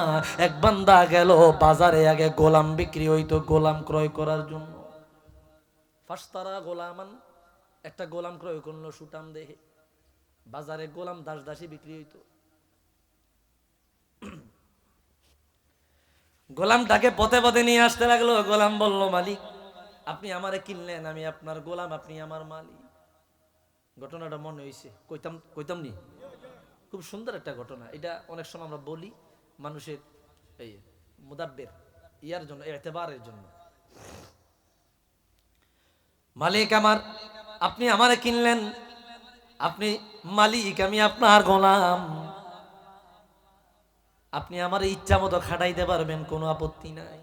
A: এক বান্দা গেল বাজারে, আগে গোলাম বিক্রি হইতো, গোলাম ক্রয় করার জন্য। ফাস্তারা গোলামান, একটা গোলাম ক্রয় করলো সুটাম দেহে। বাজারে গোলাম দাস দাসী বিক্রি হইতো। গোলামটাকে পথে পথে নিয়ে আসতে লাগলো। গোলাম বলল, মালিক আপনি আমারে কিনলেন, আমি আপনার গোলাম, আপনি আমার মালিক। ঘটনাটা মনে হয়েছে, কইতাম নি? খুব সুন্দর একটা ঘটনা। এটা অনেক সময় আমরা বলি মানুষের এই মুদাব্বির ইয়ার জন্য, ইতিবারের জন্য। মালিক আমার, আপনি আমারে কিনলেন, আপনি মালিক, আমি আপনার গোলাম, আপনি আমার ইচ্ছা মতো খাটাইতে পারবেন, কোনো আপত্তি নাই।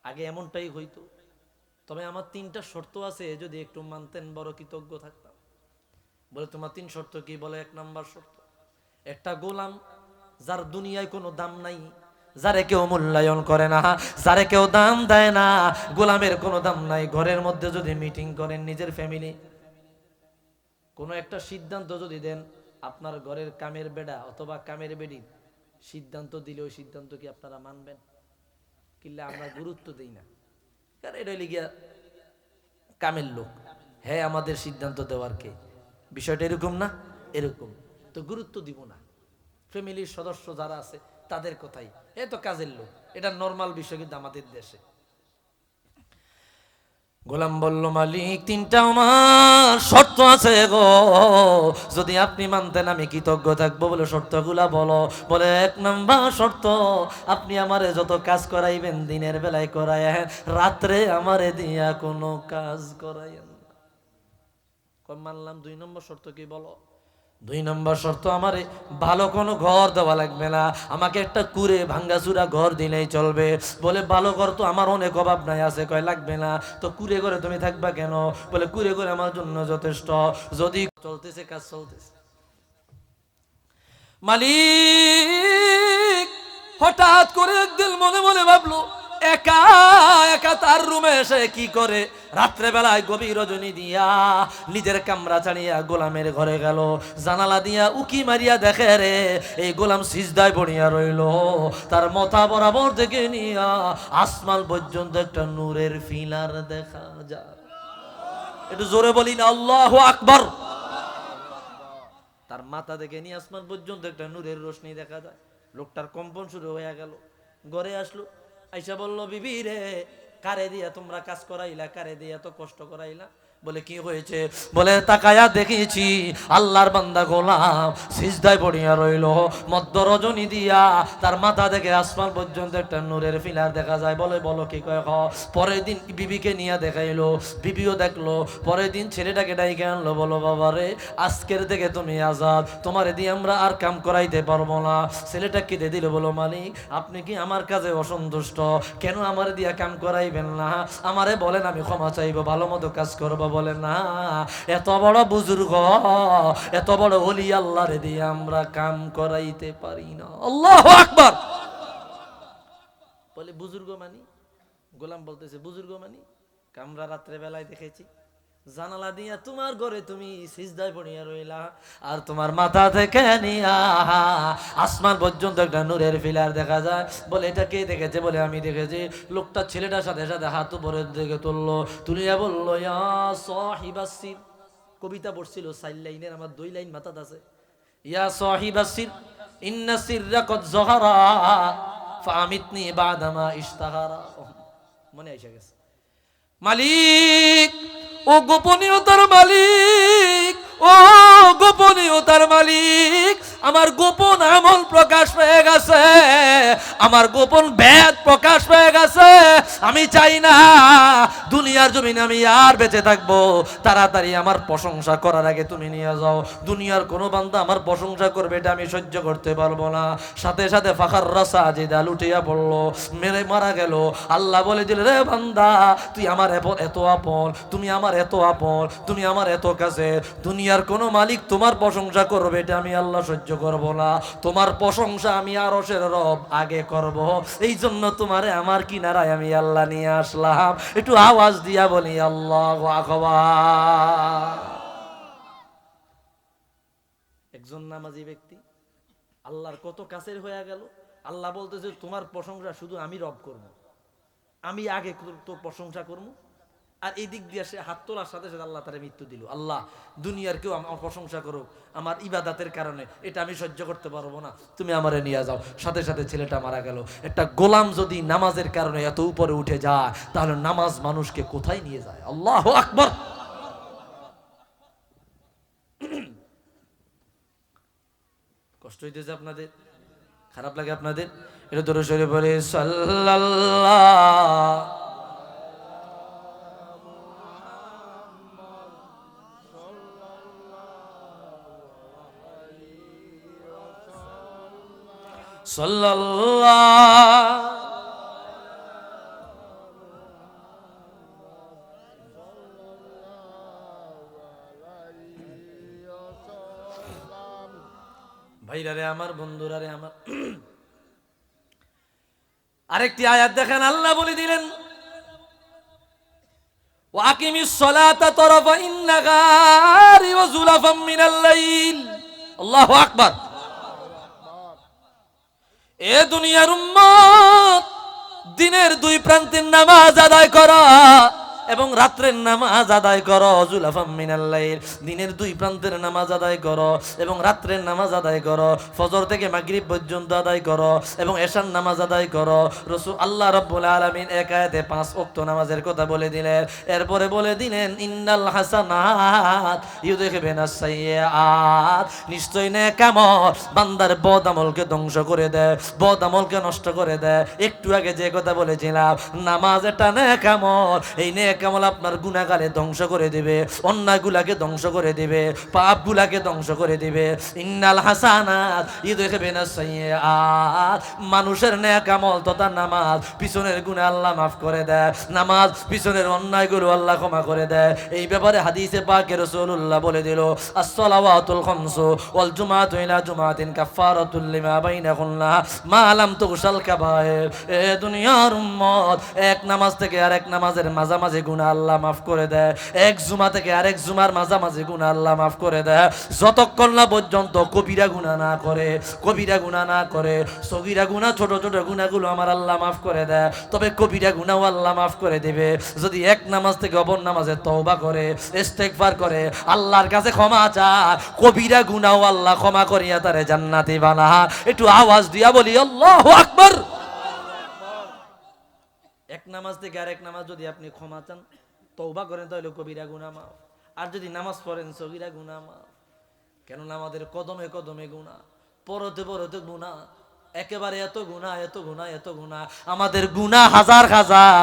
A: আগে এমনটাই হইতো, তবে আমার 3টা শর্ত আছে, যদি একটু মানতেন বড় কৃতজ্ঞ থাকতাম। বলে, তোমার 3 শর্ত কি? বলে, 1 নাম্বার শর্ত, একটা গোলাম যার দুনিয়ায় কোনো দাম নাই, যারে কেউ মূল্যায়ন করে না, যারে কেউ দাম দেয় না, গোলামের কোনো দাম নাই। ঘরের মধ্যে যদি মিটিং করেন, নিজের ফ্যামিলি কোনো একটা সিদ্ধান্ত যদি দেন, আপনার ঘরের কামের বেড়া অথবা কামের বেড়ি সিদ্ধান্ত দিলে ওই সিদ্ধান্ত কি আপনারা মানবেন? কিল্লা আমরা গুরুত্ব দিই না, কারণ এটা হইলে গিয়া কামের লোক, হ্যাঁ আমাদের সিদ্ধান্ত দেওয়ার কে? বিষয়টা এরকম না? এরকম তো গুরুত্ব দিব না। ফ্যামিলির সদস্য যারা আছে তাদের কথাই, এ তো কাজের লোক, এটা নর্মাল বিষয়। কিন্তু আমাদের দেশে গোলাম বলল, মালিক 3টা আমার শর্ত আছে গো, যদি আপনি মানতেন আমি কৃতজ্ঞ থাকবো। বলে, শর্তগুলা বলো। বলে, 1 নাম্বার শর্ত, আপনি আমারে যত কাজ করাইবেন দিনের বেলায় করায়েন, রাত্রে আমারে দিয়া কোনো কাজ করাইয়েন না। মানলাম। 2 নম্বর শর্ত কি বলো? 2 নম্বর শর্ত, আমারে ভালো কোনো ঘর দেওয়া লাগবে না, আমাকে একটা কুড়ে ভাঙ্গাচুরা ঘর দিলেই চলবে। বলে, ভালো ঘর তো আমার অনেক অভাব নাই আছে। কয়, লাগবে না তো, কুড়ে ঘরে তুমি থাকবা কেন? বলে, কুড়ে ঘরে আমার জন্য যথেষ্ট। যদি চলতেছে, কাজ চলতেছে। মালিক হঠাৎ করে একদিন মনে মনে ভাবলো, একা একা তার রুমে এসে কি করে? রাত্রে বেলায় গভীর রজনী দিয়া নিজের কামরা ছাড়িয়া গোলামের ঘরে গেল। জানালা দিয়া উকি মারিয়া দেখে রে, এই গোলাম সিজদায় পড়িয়া রইল। তার মাথা বরাবর থেকে নিয়া আসমান পর্যন্ত একটা নূরের ফিলার দেখা যায়। একটু জোরে বলি না আল্লাহু আকবার। তার মাথা থেকে নিয়ে আসমান পর্যন্ত একটা নূরের রোশনি দেখা যায়। লোকটার কম্পন শুরু হয়ে গেল। ঘরে আসলো, আইসা বলল, বিবি রে, কারে দিয়া তোমরা কাজ করাইলা? কারে দিয়া তো কষ্ট করাইলা? বলে, কি হয়েছে? বলে, তাকায়া দেখেছি আল্লাহর বান্দা গোলাম সিজদায় পড়িয়া রইল। মধ্য রজনী দিয়া তার মাথা থেকে আসমান পর্যন্ত একটা নূরের ফিলার দেখা যায়। বলে, বলো কি? কয়, পরের দিন বিবিকে নিয়ে দেখাইলো, বিবিও দেখলো। পরের দিন ছেলেটাকে ডাইকে আনলো। বলো, বাবা রে, আজকের থেকে তুমি আজাদ, তোমার দিয়ে আমরা আর কাম করাইতে পারবো না। ছেলেটা কেঁদে দিল। বলো, মালিক আপনি কি আমার কাজে অসন্তুষ্ট? কেন আমার দিয়া কাম করাইবেন না? আমারে বলেন, আমি ক্ষমা চাইবো, ভালো মতো কাজ করবো। বলে, না, এত বড় বুজুর্গ, এত বড় ওলি আল্লাহরে দিয়ে আমরা কাম করাইতে পারি না। আল্লাহু আকবার। বলে, বুজুর্গ মানি? গোলাম বলতেছে, বুজুর্গ মানি? আমরা রাত্রে বেলায় দেখেছি জানালা দিয়া তোমার ঘরে তুমি সিজদায় পড়িয়া রইলা, আর তোমার মাথা থেকে নিয়া আসমান পর্যন্ত একটা নূরের ফিলার দেখা যায়। বলে এটা কে দেখেছে? বলে আমি দেখেছি। লোকটা ছেলেটার সাথে সাথে হাত উপরের দিকে তুললো, তুলিয়া বললো ইয়া সাহিবাসির। কবিতা পড়ছিল 4 লাইনের, আমার 2 লাইন মাথাত আছে। ইয়া সাহিবাসির ইন্না সিররা কদ যাহারা ফামিতনি বাদামা ইশতাহারা। মনে আইসা গেছে। মালিক, ও গোপনীয়তার মালিক, ও গোপনীয়তার মালিক, আমার গোপন আমল প্রকাশ পেয়ে গেছে, আমার গোপন ভেদ প্রকাশ পেয়ে গেছে। আমি চাই না দুনিয়ার জমিনে আমি আর বেঁচে থাকবো। তাড়াতাড়ি আমার প্রশংসা করার আগে তুমি নিয়ে যাও। দুনিয়ার কোনো বান্দা আমার প্রশংসা করবে এটা আমি সহ্য করতে পারবো না। সাথে সাথে ফাখার রাসা জিদা লুটিয়া পড়লো, মেরে মারা গেল। আল্লাহ বলে দিল, রে বান্দা, তুই আমার এত আপন, তুমি আমার এত আপন, তুমি আমার এত কাছে। দুনিয়ার কোনো মালিক তোমার প্রশংসা করবে এটা আমি আল্লাহ সহ্য করব না। তোমার প্রশংসা আমি আরশের রব আগে করব। এই জন্য তোমারে আমার কিনারায় আমি আল্লাহ নিয়ে আসলাম। একটু আওয়াজ দিয়া বলি আল্লাহু আকবার। একজন নামাজি ব্যক্তি আল্লাহর কত কাছের হয়ে গেল। আল্লাহ বলতেছে তোমার প্রশংসা শুধু আমি রব করব, আমি আগে তোর প্রশংসা করব। আর এই দিক দিয়ে সে হাত তোলার সাথে সাথে আল্লাহ তার মৃত্যু দিল। আল্লাহ, দুনিয়ার কেউ আমার প্রশংসা করুক আমার ইবাদতের কারণে, এটা আমি সহ্য করতে পারবো না, তুমি আমারে নিয়ে যাও। সাথে সাথে ছেলেটা মারা গেল। একটা গোলাম যদি নামাজের কারণে এত উপরে উঠে যায়, তাহলে নামাজ মানুষকে কোথায় নিয়ে যায়? আল্লাহু আকবার। কষ্ট হইতেছে আপনাদের? খারাপ লাগে আপনাদের? এটা দরুদ শরীফ পড়ে সাল্লাল্লাহু সাল্লাল্লাহু। ভাইরা রে আমার, বন্ধুরা রে আমার, আরেকটি আয়াত দেখেন। আল্লাহ বলে দিলেন, ওয়াকিমিস সালাতা তারাফাইন নাহারি ওয়া যুলাফাম মিনাল লাইল। আল্লাহু আকবার। এ দুনিয়ার উম্মত, দিনের 2 প্রান্তের নামাজ আদায় করা এবং রাত্রের নামাজ আদায় করো। যুলাফাম মিনাল লাইল, দিনের 2 প্রান্তের নামাজ আদায় করো এবং রাত্রের নামাজ আদায় করো। ফজর থেকে মাগরিব পর্যন্ত আদায় করো এবং এশার নামাজ আদায় করো। রাসূল আল্লাহ রাব্বুল আলামিন এক আয়াতে 5 ওয়াক্ত নামাজের কথা বলে দিলেন। এরপরে বলে দিলেন, ইন্নাল হাসানাত ইউযহিবুনাস সাইয়্যাত, নিশ্চয় নেক আমল বান্দার বদ আমলকে ধ্বংস করে দেয়, বদ আমলকে নষ্ট করে দেয়। একটু আগে যে কথা বলেছিলাম, নামাজ এটা নেক আমল। এই নেক আমল আপনার গুনাহগারে ধ্বংস করে দিবে, অন্যায়গুলাকে ধ্বংস করে দিবে, পাপগুলাকে ধ্বংস করে দিবে। ইন্নাল হাসানাত ইউযহিবুনাস সাইয়্যাত, মানুষের নেক আমল তথা নামাজ পিছনের গুনাহ আল্লাহ মাফ করে দেয়, নামাজ পিছনের অন্যায়গুলো আল্লাহ ক্ষমা করে দেয়। এই ব্যাপারে হাদিসে পাকে রাসূলুল্লাহ বলে দিল, আস-সালাওয়াতুল খামসু ওয়াল জুমআতু ইলা জুমআতিন কাফারাতুল লিমা বাইনাহুন্না মা লাম তুগসাল কাবায়ের। এ দুনিয়ার উম্মত, এক নামাজ থেকে আরেক নামাজের মাঝামাঝি গুনাহ আল্লাহ মাফ করে দেয়, এক জুমা থেকে আরেক জুমার মাঝামাঝি গুনাহ আল্লাহ মাফ করে দেয়, যতক্ষণ না পর্যন্ত কবিরা গুনাহ না করে, কবিরা গুনাহ না করে। সগীরা গুনাহ, ছোট ছোট গুনাহগুলো আমার আল্লাহ মাফ করে দেয়, তবে কবিরা গুনাহও আল্লাহ মাফ করে দিবে যদি এক নামাজ থেকে অপর নামাজে তওবা করে, ইস্তেগফার করে, আল্লাহর কাছে ক্ষমা চায়। কবিরা গুনাহও আল্লাহ ক্ষমা করিয়া তারে জান্নাতি বানা। একটু আওয়াজ দিয়া বলি আল্লাহু আকবার। এক নামাজ থেকে আরেক নামাজ যদি আপনি ক্ষমা চান, তওবা করেন, তাহলে কবিরা গুনাহ মাফ। আর যদি নামাজ পড়েন, সগীরা গুনাহ মাফ। কেননা আমাদের কদমে কদমে গুনাহ, পরতে পরতে গুনাহ, একেবারে এত গুনাহ, এত গুনাহ, এত গুনাহ। আমাদের গুনাহ হাজার হাজার,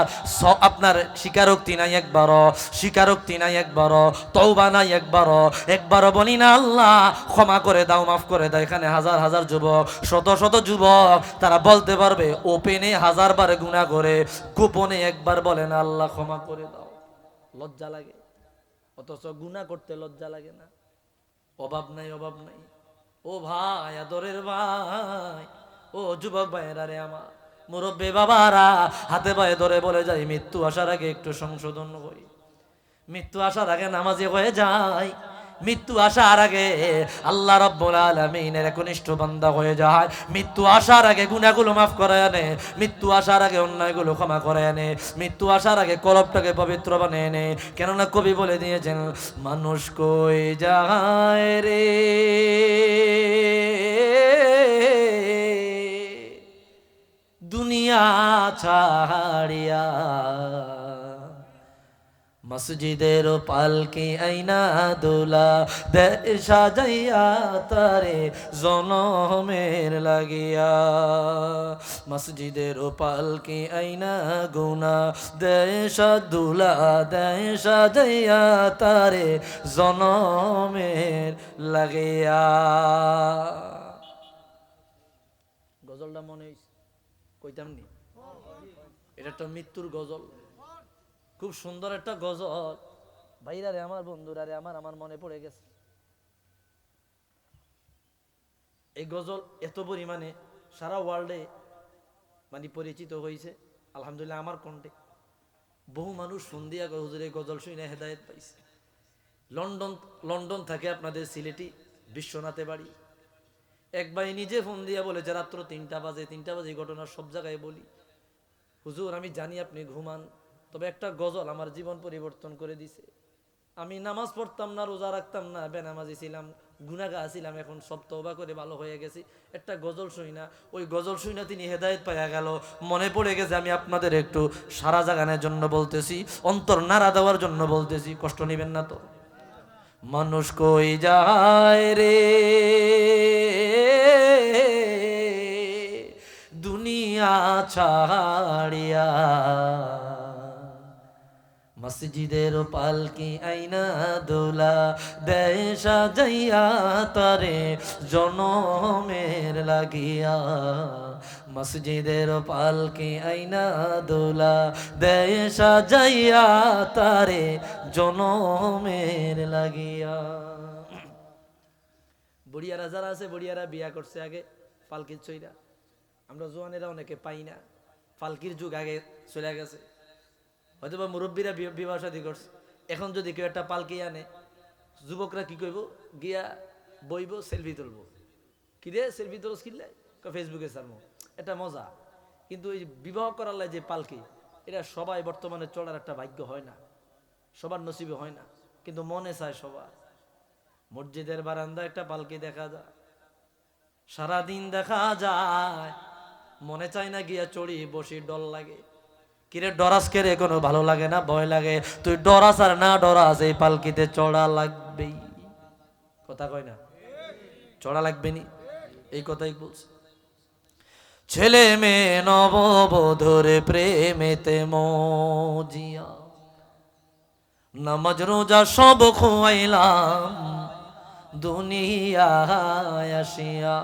A: আপনার স্বীকারোক্তি নাই একবারও, স্বীকারোক্তি নাই একবারও, তওবা নাই একবারও। একবারও বলি না আল্লাহ ক্ষমা করে দাও, মাফ করে দাও। এখানে হাজার হাজার যুবক, শত শত যুবক, তারা বলতে পারবে ওপেনে 1000 বার গুনাহ করে, গোপনে একবার বলে না আল্লাহ ক্ষমা করে দাও। লজ্জা লাগে, অথচ গুনাহ করতে লজ্জা লাগে না। অভাব নাই, অভাব নাই। ও ভাই, আদরের ভাই, ও যুবক ভাইয়েরা রে আমার, মুরব্বী বাবারা, হাতে পায়ে ধরে বলে যাই, মৃত্যু আসার আগে একটু সংশোধন করি। মৃত্যু আসার আগে নামাজি হয়ে যায়, মৃত্যু আসার আগে আল্লাহ রাব্বুল আলামিনের একনিষ্ঠ বান্দা হয়ে যায়, মৃত্যু আসার আগে গুনাহগুলো মাফ করে আনে, মৃত্যু আসার আগে অন্যায়গুলো ক্ষমা করে আনে, মৃত্যু আসার আগে কলবটাকে পবিত্র বানিয়ে নে। কেননা কবি বলে দিয়েছেন, মানুষ কই যায় রে দুনিয়া ছাড়িয়া, মসজিদের পালকি আইনা দোলা দে সাজাইয়া তারে জনমের লাগিয়া, মসজিদের পালকি আইনা গুনা দে সাদুলা দে সাজাইয়া তারে জনমের লাগিয়া। গজলটা মনে কইতাম নি, এটা একটা মৃত্যুর গজল, খুব সুন্দর একটা গজল। ভাইরা রে, আমার বন্ধুরা রে, আমার মনে পড়ে গেছে। এই গজল এত পরিমাণে সারা ওয়ার্ল্ডে মানে পরিচিত হয়েছে, আলহামদুলিল্লাহ। আমার কণ্ঠে বহু মানুষ ফোন দিয়া হুজুর এই গজল শুনে হেদায়েত পাইছে। লন্ডন থাকে আপনাদের সিলেটি বিশ্বনাথে বাড়ি। এক ভাই নিজে ফোন দিয়া বলেছে, রাত্র 3টা বাজে এই ঘটনা সব জায়গায় বলি, হুজুর আমি জানি আপনি ঘুমান, তবে একটা গজল আমার জীবন পরিবর্তন করে দিছে। আমি নামাজ পড়তাম না, রোজা রাখতাম না, বেনামাজি ছিলাম, গুনাহগার ছিলাম, এখন সব তওবা করে ভালো হয়ে গেছি। একটা গজল শুই না, ওই গজল শুই না তিনি হেদায়েত পাইয়া গেল। মনে পড়ে গেছে, আমি আপনাদের একটু সারা জাগানোর জন্য বলতেছি, অন্তর নাড়া দেওয়ার জন্য বলতেছি, কষ্ট নেবেন না তো। মানুষ কই যায় রে দুনিয়া ছাড়িয়া, মসজিদের পালকি আইনা দোলা দেয় সাজাইয়া তারে জনমের লাগিয়া, মসজিদের পালকি আইনা দোলা দেয় সাজাইয়া তারে জনমের লাগিয়া। বুড়িয়ারা যারা আছে, বুড়িয়ারা বিয়া করছে আগে পালকির চইরা, আমরা জোয়ানেরা অনেকে পাই না, পালকির যুগ আগে চলে গেছে। হয়তো বা মুরব্বীরা বিবাহ শাদী করছে, এখন যদি কেউ একটা পালকি আনে, যুবকরা কি করবো, গিয়া বইব, সেলফি তুলবো। কি রে সেলফি তুলস কিনলে, ফেসবুকে ছাড়বো, এটা মজা। কিন্তু এই বিবাহ করার লাই যে পালকি, এটা সবাই বর্তমানে চড়ার একটা ভাগ্য হয় না, সবার নসিবে হয় না, কিন্তু মনে চায় সবার। মসজিদের বারান্দা একটা পালকি দেখা যায়, সারাদিন দেখা যায়, মনে চায় না গিয়া চড়ি বসি, ডর লাগে। কিরে ডরাস কে রে, কোনো ভালো লাগে না, ভয় লাগে। তুই ডরাস আর না ডরাস, এই পালকিতে চড়া লাগবেই, কথা কয় না, চড়া লাগবে নি, এই কথাই বলছে। ছেলে মেয়ে নববধূর প্রেমেতে মজিয়া, নামাজ রোজা সব খোয়াইলাম দুনিয়ায় আসিয়া,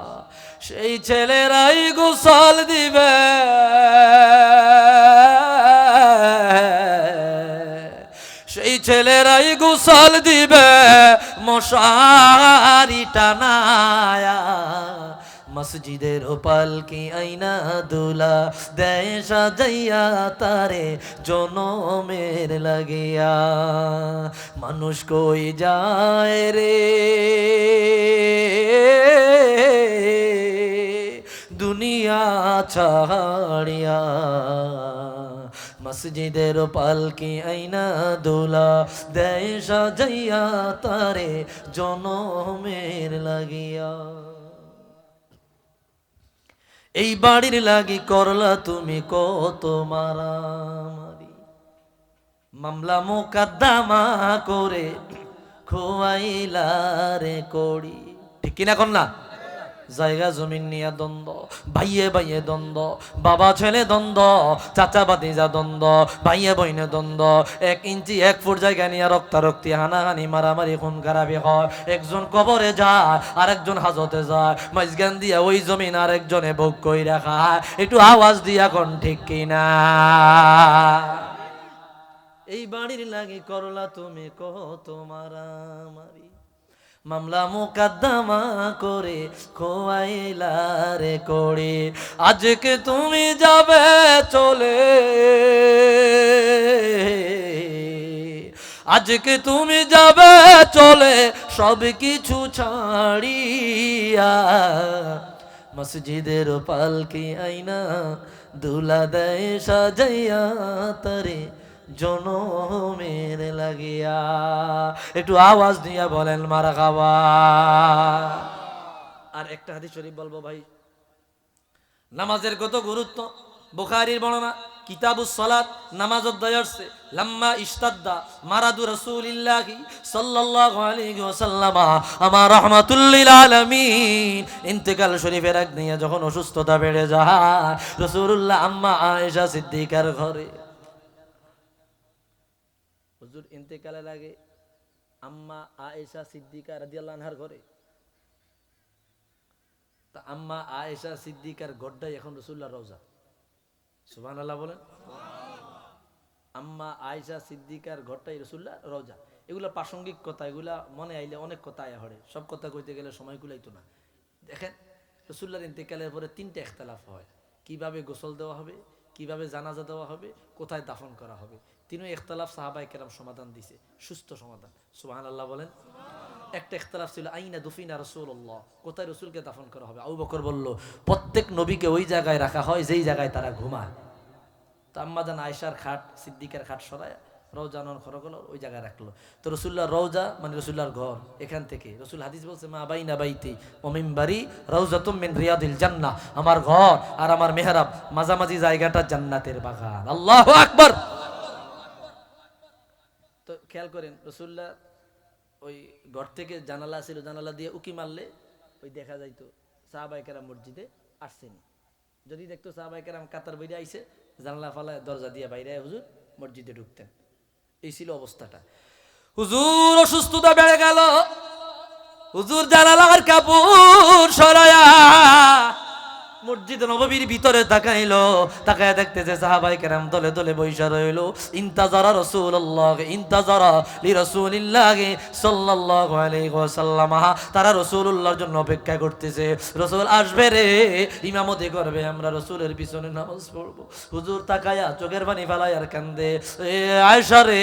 A: সেই ছেলেরাই গোসল দিবে, সেই ছেলেরাই গোসল দিবে মশারি টানায়া, মসজিদের পালকি আইনা দুলা দেয় সাজাইয়া তারে জনমের লাগিয়া। মানুষ কই যায় রে দুনিয়া ছাড়িয়া, মসজিদের পালকি আইনা দোলা দেয় সাজাইয়া তারে জনমের লাগিয়া। এই বাড়ির লাগি করলা তুমি কত মারামারি, মামলা মোকদ্দমা করে খোয়াইলা রে কড়ি, ঠিক কিনা কন্যা? জায়গা জমিন নিয়ে দ্বন্দ্ব, ভাইয়ে ভাইয়ে দ্বন্দ্ব, বাবা ছেলে দ্বন্দ্ব, চাচা ভাতিজা দ্বন্দ্ব, ভাইয়ে বইনে দ্বন্দ্ব, 1 ইঞ্চি 1 ফুট জায়গা নিয়ে রক্তারক্তি, হানাহানি, মারামারি, খুন খারাপি হয়। একজন কবরে যায়, আরেকজন হাজতে যায়, মাঝখান দিয়া ওই জমিন আরেকজনে ভোগ কইরা খায়। একটু আওয়াজ দিয়া কোন ঠিক কিনা? এই বাড়ির লাগি করলা তুমি কত মারামারি, মামলা মোকদ্দমা করে খোয়াইলা রে কড়ি, আজকে তুমি যাবে চলে, আজকে তুমি যাবে চলে সব কিছু ছাড়িয়া, মসজিদের পালকি আইনা দুলা দেয় সাজাইয়া তারে জনমের লাগিয়া। একটু আওয়াজ দিয়া বলেন মারহাবা। আর একটা হাদিস শরীফ বলবো ভাই, নামাজের কত গুরুত্ব। বুখারীর বর্ণনা, কিতাবুস সালাত, নামাজ অধ্যায় আসছে, লাম্মা ইশতাদ্দা মারাদু রাসূলিল্লাহি সাল্লাল্লাহু আলাইহি ওয়াসাল্লাম আমার রাহমাতুল লিল আলামিন ইন্তেকাল শরীফের আগ নিয়ে যখন অসুস্থতা বেড়ে যায়, রাসূলুল্লাহ আম্মা আয়েশা সিদ্দিকার ঘরে, হুজুর ইন্তেকালের আগে আম্মা আয়েশা সিদ্দিকা রাদিয়াল্লাহু আনহার ঘরে। তা আম্মা আয়েশা সিদ্দিকার গড্ডাই এখন রাসূলুল্লাহর রওজা। সুবহানাল্লাহ বলেন। আম্মা আয়েশা সিদ্দিকার ঘরটাই রাসূলুল্লাহর রওজা। এগুলা প্রাসঙ্গিক কথা, এগুলা মনে আইলে অনেক কথা আয়া হড়ে, সব কথা কইতে গেলে সময় কুলাইতো না। দেখেন রাসূলুল্লাহর ইন্তেকালের পরে 3টা ইখতিলাফ হয়, কিভাবে গোসল দেওয়া হবে, কিভাবে জানাজা দেওয়া হবে, কোথায় দাফন করা হবে। 3ও ইখতিলাফ সাহাবায়ে কেরাম সমাধান দিছে, সুস্থ সমাধান। সুবহানাল্লাহ বলেন। একটা ইখতিলাফ ছিল আইনা দুফিনা রাসূলুল্লাহ, কোথায় রাসূলকে দাফন করা হবে। আবু বকর বলল প্রত্যেক নবীকে ওই জায়গায় রাখা হয় যেই জায়গায় তারা ঘুমায়। তো আম্মাজান আয়েশার খাট সিদ্দিকের খাট সরায় রওজা নন খরগল ওই জায়গায় রাখলো। তো রাসূলুল্লাহর রওজা মানে রাসূলুল্লাহর ঘর, এখান থেকে রাসূল হাদিস বলছে মা বাইনা বাইতি ওয়া মিনবারি রাউযাতুম মিন রিয়াদিল জান্নাহ, আমার ঘর আর আমার মেহরাব মাঝামাঝি জায়গাটা জান্নাতের বাগান। আল্লাহু আকবার। তো খেয়াল করেন রাসূলুল্লাহ ওই ঘর থেকে জানালা ছিল, জানালা দিয়ে উকি মারলে ওই দেখা যাইতো সাহাবায়ে কেরাম মসজিদে আসছেন। যদি দেখতো সাহাবায়ে কেরাম কাতার বাইরে আইছে, জানালা ফালায় দরজা দিয়ে বাইরে হুজুর মসজিদে ঢুকতেন। এই ছিল অবস্থাটা। হুজুর অসুস্থতা বেড়ে গেল, হুজুর জানালার কাপড় সরায়া মসজিদ নববীর ভিতরে তাকাইলো, তাকায় দেখতেছে সাহাবায়ে কেরাম দলে দলে বইসা রইলো। ইন্তাজারা রাসূলুল্লাহ, ইন্তাজারা লি রাসূলিল্লাহ সাল্লাল্লাহু আলাইহি ওয়াসাল্লাম, তারা রাসূলুল্লাহর জন্য অপেক্ষা করতেছে। রাসূল আসবে রে, ইমামতি করবে, আমরা রাসূলের পিছনে নামাজ পড়ব। হুজুর তাকায়া চোখের পানি ফেলায় আর কান্দে, এ আয়েশা রে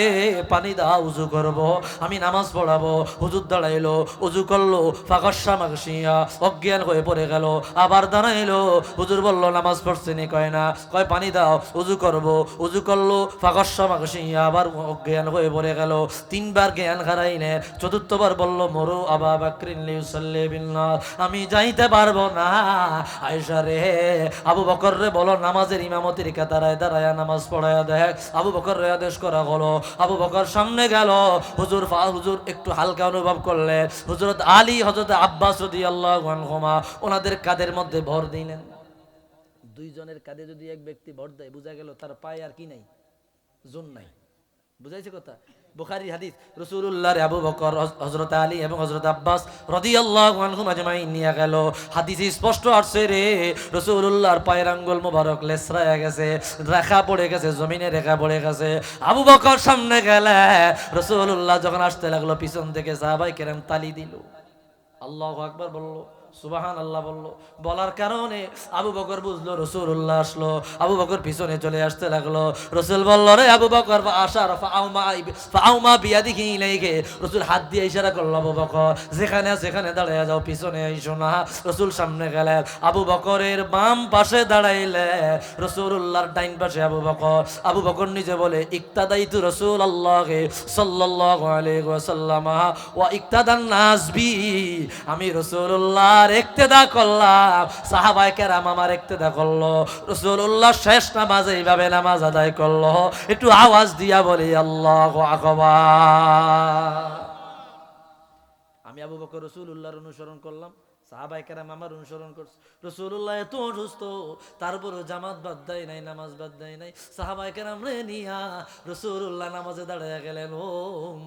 A: পানি দাও, ওযু করব, আমি নামাজ পড়াবো। হুজুর দাঁড়াইলো, ওযু করলো, ফাগাশা মাগশিয়া, অজ্ঞান হয়ে পড়ে গেল। আবার দাঁড়াইলো, হুজুর বলল নামাজ পড়ছেনি, কয় না, কয় পানি দাও, ওযু করব। ওযু করলো, ফাগাশা মাগশিয়া, আবার অজ্ঞান হয়ে পড়ে গেল। 3বার জ্ঞান হারাইনে, চতুর্থবার বলল মরু আবা বকরিন লিউসাল্লি বিন্নাস, আমি যাইতে পারবো না। আয়েশা রে, আবু বকর রে বলো নামাজের ইমামতির কাতারায় দাঁড়ায়া নামাজ পড়ায়া দেখ। আবু বকর রে আদেশ করা হলো। আবু বকর সামনে গেল। হুজুর হুজুর একটু হালকা অনুভব করলেন। হযরত আলী, হযরত আব্বাস রাদিয়াল্লাহু আনহুমা ওনাদের কাঁধের মধ্যে ভর দিলেন। দুইজনের কাঁধে যদি এক ব্যক্তি ভর দেয়, বোঝা গেল তার পায়ে আর কি নাই, জোর নাই। বুঝাইছে কথা? বুখারীর হাদিস, রাসূলুল্লাহর আবু বকর, হযরত আলী এবং হযরত আব্বাস রাদিয়াল্লাহু আনহুম আজমাইন নিয়ে গেল। হাদিসে স্পষ্ট আসছে রে, রাসূলুল্লাহর পায়ের আঙ্গুল মোবারক লেসরায়া গেছে, রেখা পড়ে গেছে, জমিনে রেখা পড়ে গেছে। আবু বকর সামনে গেলে, রাসূলুল্লাহ যখন আসতে লাগলো পিছন থেকে সাহাবায়ে কেরাম তালি দিল, আল্লাহু আকবার বলল, সুবহানাল্লাহ বলল। বলার কারণে আবু বকর বুঝলো রাসূলুল্লাহ আসলো। আবু বকর পিছনে চলে আসতে লাগলো। রাসূল বলল রে আবু বকর, আশারা ফাআউমা বিয়াদিহি ইলাইহি, রাসূল হাত দিয়ে ইশারা করলো, আবু বকর যেখানে দাঁড়ায় যাও, পিছনে আইসো না। রাসূল সামনে গেলেন, আবু বকরের বাম পাশে দাঁড়াইলে, রাসূলুল্লাহর ডাইন পাশে আবু বকর। আবু বকর নিজে বলে ইক্তাদাইতু রাসূলুল্লাহ সাল্লাল্লাহু আলাইহি ওয়াসাল্লাম ওয়া ইক্তাদান নাস বি, আমি রাসূলুল্লাহ ইক্তেদা করলাম, সাহাবায়ে কেরাম আমার ইক্তেদা করলো। রাসূলুল্লাহ শেষ নামাজে এইভাবে নামাজ আদায় করলো। একটু আওয়াজ দিয়া বলি আল্লাহু আকবার। আমি আবু বকর রাসূলুল্লাহর অনুসরণ করলাম, সাহাবায়ে কেরাম আমার অনুসরণ করছে। রাসূলুল্লাহ এত অসুস্থ, তারপরে জামাত বাদ দেয় নাই, নামাজ বাদ দেয় নাই। সাহাবায়ে কেরাম রে নিয়া রাসূলুল্লাহ নামাজে দাঁড়ায়া গেলেন। ও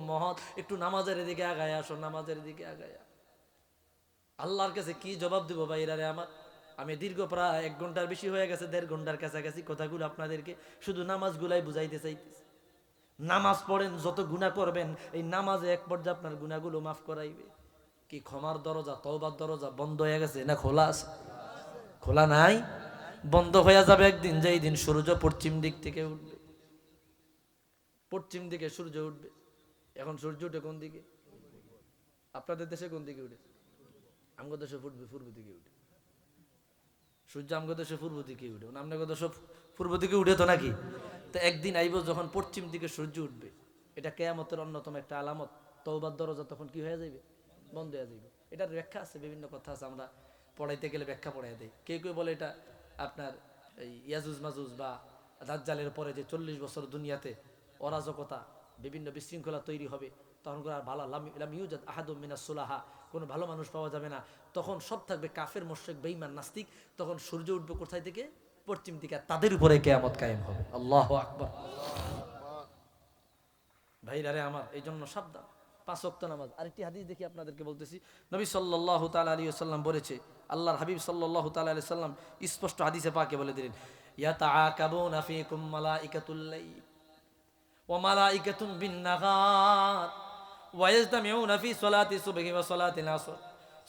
A: মহৎ, একটু নামাজের দিকে আগায় আসো, নামাজের দিকে আগায়। আল্লাহর কাছে কি জবাব দেব ভাইরা রে আমার? আমি দীর্ঘ প্রায় 1 ঘন্টার বেশি হয়ে গেছে, 1.5 ঘন্টার কাছাকাছি কথাগুলো আপনাদেরকে শুধু নামাজগুলাই বুঝাইতে চাইতেছি। নামাজ পড়েন, যত গুনাহ করবেন এই নামাজে এক পর্যায়ে আপনার গুনাহগুলো মাফ করাইবে। কি ক্ষমার দরজা, তওবার দরজা বন্ধ হয়ে গেছে না খোলা আছে? খোলা নাই, বন্ধ হয়ে যাবে একদিন, যেই দিন সূর্য পশ্চিম দিক থেকে উঠবে। পশ্চিম দিকে সূর্য উঠবে, এখন সূর্য উঠে কোন দিকে? আপনাদের দেশে কোন দিকে উঠে? আমগো দেশে পূর্ব দিকে উঠে। সূর্য আমগো দেশে পূর্ব দিকে উঠে, আপনাদের দেশে পূর্ব দিকে উঠে তো নাকি? তো একদিন আইব যখন পশ্চিম দিকে সূর্য উঠবে, এটা কিয়ামতের অন্যতম একটা আলামত। তওবার দরজা তখন কি হয়ে যাবে? বন্ধ হয়ে যাবে। এটার ব্যাখ্যা আছে, বিভিন্ন কথা আছে, আমরা পড়াইতে গেলে ব্যাখ্যা পড়াই দেয়। কেউ কেউ বলে এটা আপনার এই ইয়াজুজ মাজুজ বা দাজ্জালের পরে যে 40 বছর দুনিয়াতে অরাজকতা, বিভিন্ন বিশৃঙ্খলা তৈরি হবে, তখন আর ভালো লাম ইউজাদ আহাদুম মিনাস সুলাহা, কোনো ভালো মানুষ পাওয়া যাবে না। তখন সব থাকবে কাফের, মুশরিক, বেঈমান, নাস্তিক। তখন সূর্য উঠবে কোথায় থেকে? পশ্চিম দিকে। তাদের উপরে কিয়ামত কায়েম হবে। আল্লাহু আকবার। ভাইরারে আমার, এই জন্য সাবধান। 5 ওয়াক্ত নামাজ। আরেকটি হাদিস দেখি আপনাদেরকে বলতেছি। নবী সাল্লাল্লাহু তাআলা আলাইহি ওয়াসাল্লাম বলেছে, আল্লাহর হাবিব সাল্লাল্লাহু তাআলা আলাইহি ওয়াসাল্লাম স্পষ্ট হাদিসে পাকে বলে দিলেন, ইয়াতাআকাবুনা ফীকুম মালাইকাতুল লাইল ওয়া মালাইকাতুন বিন নাহার ওয়া ইয়াজতামিউনা ফী সালাতি সুবহি ওয়া সালাতিল আসর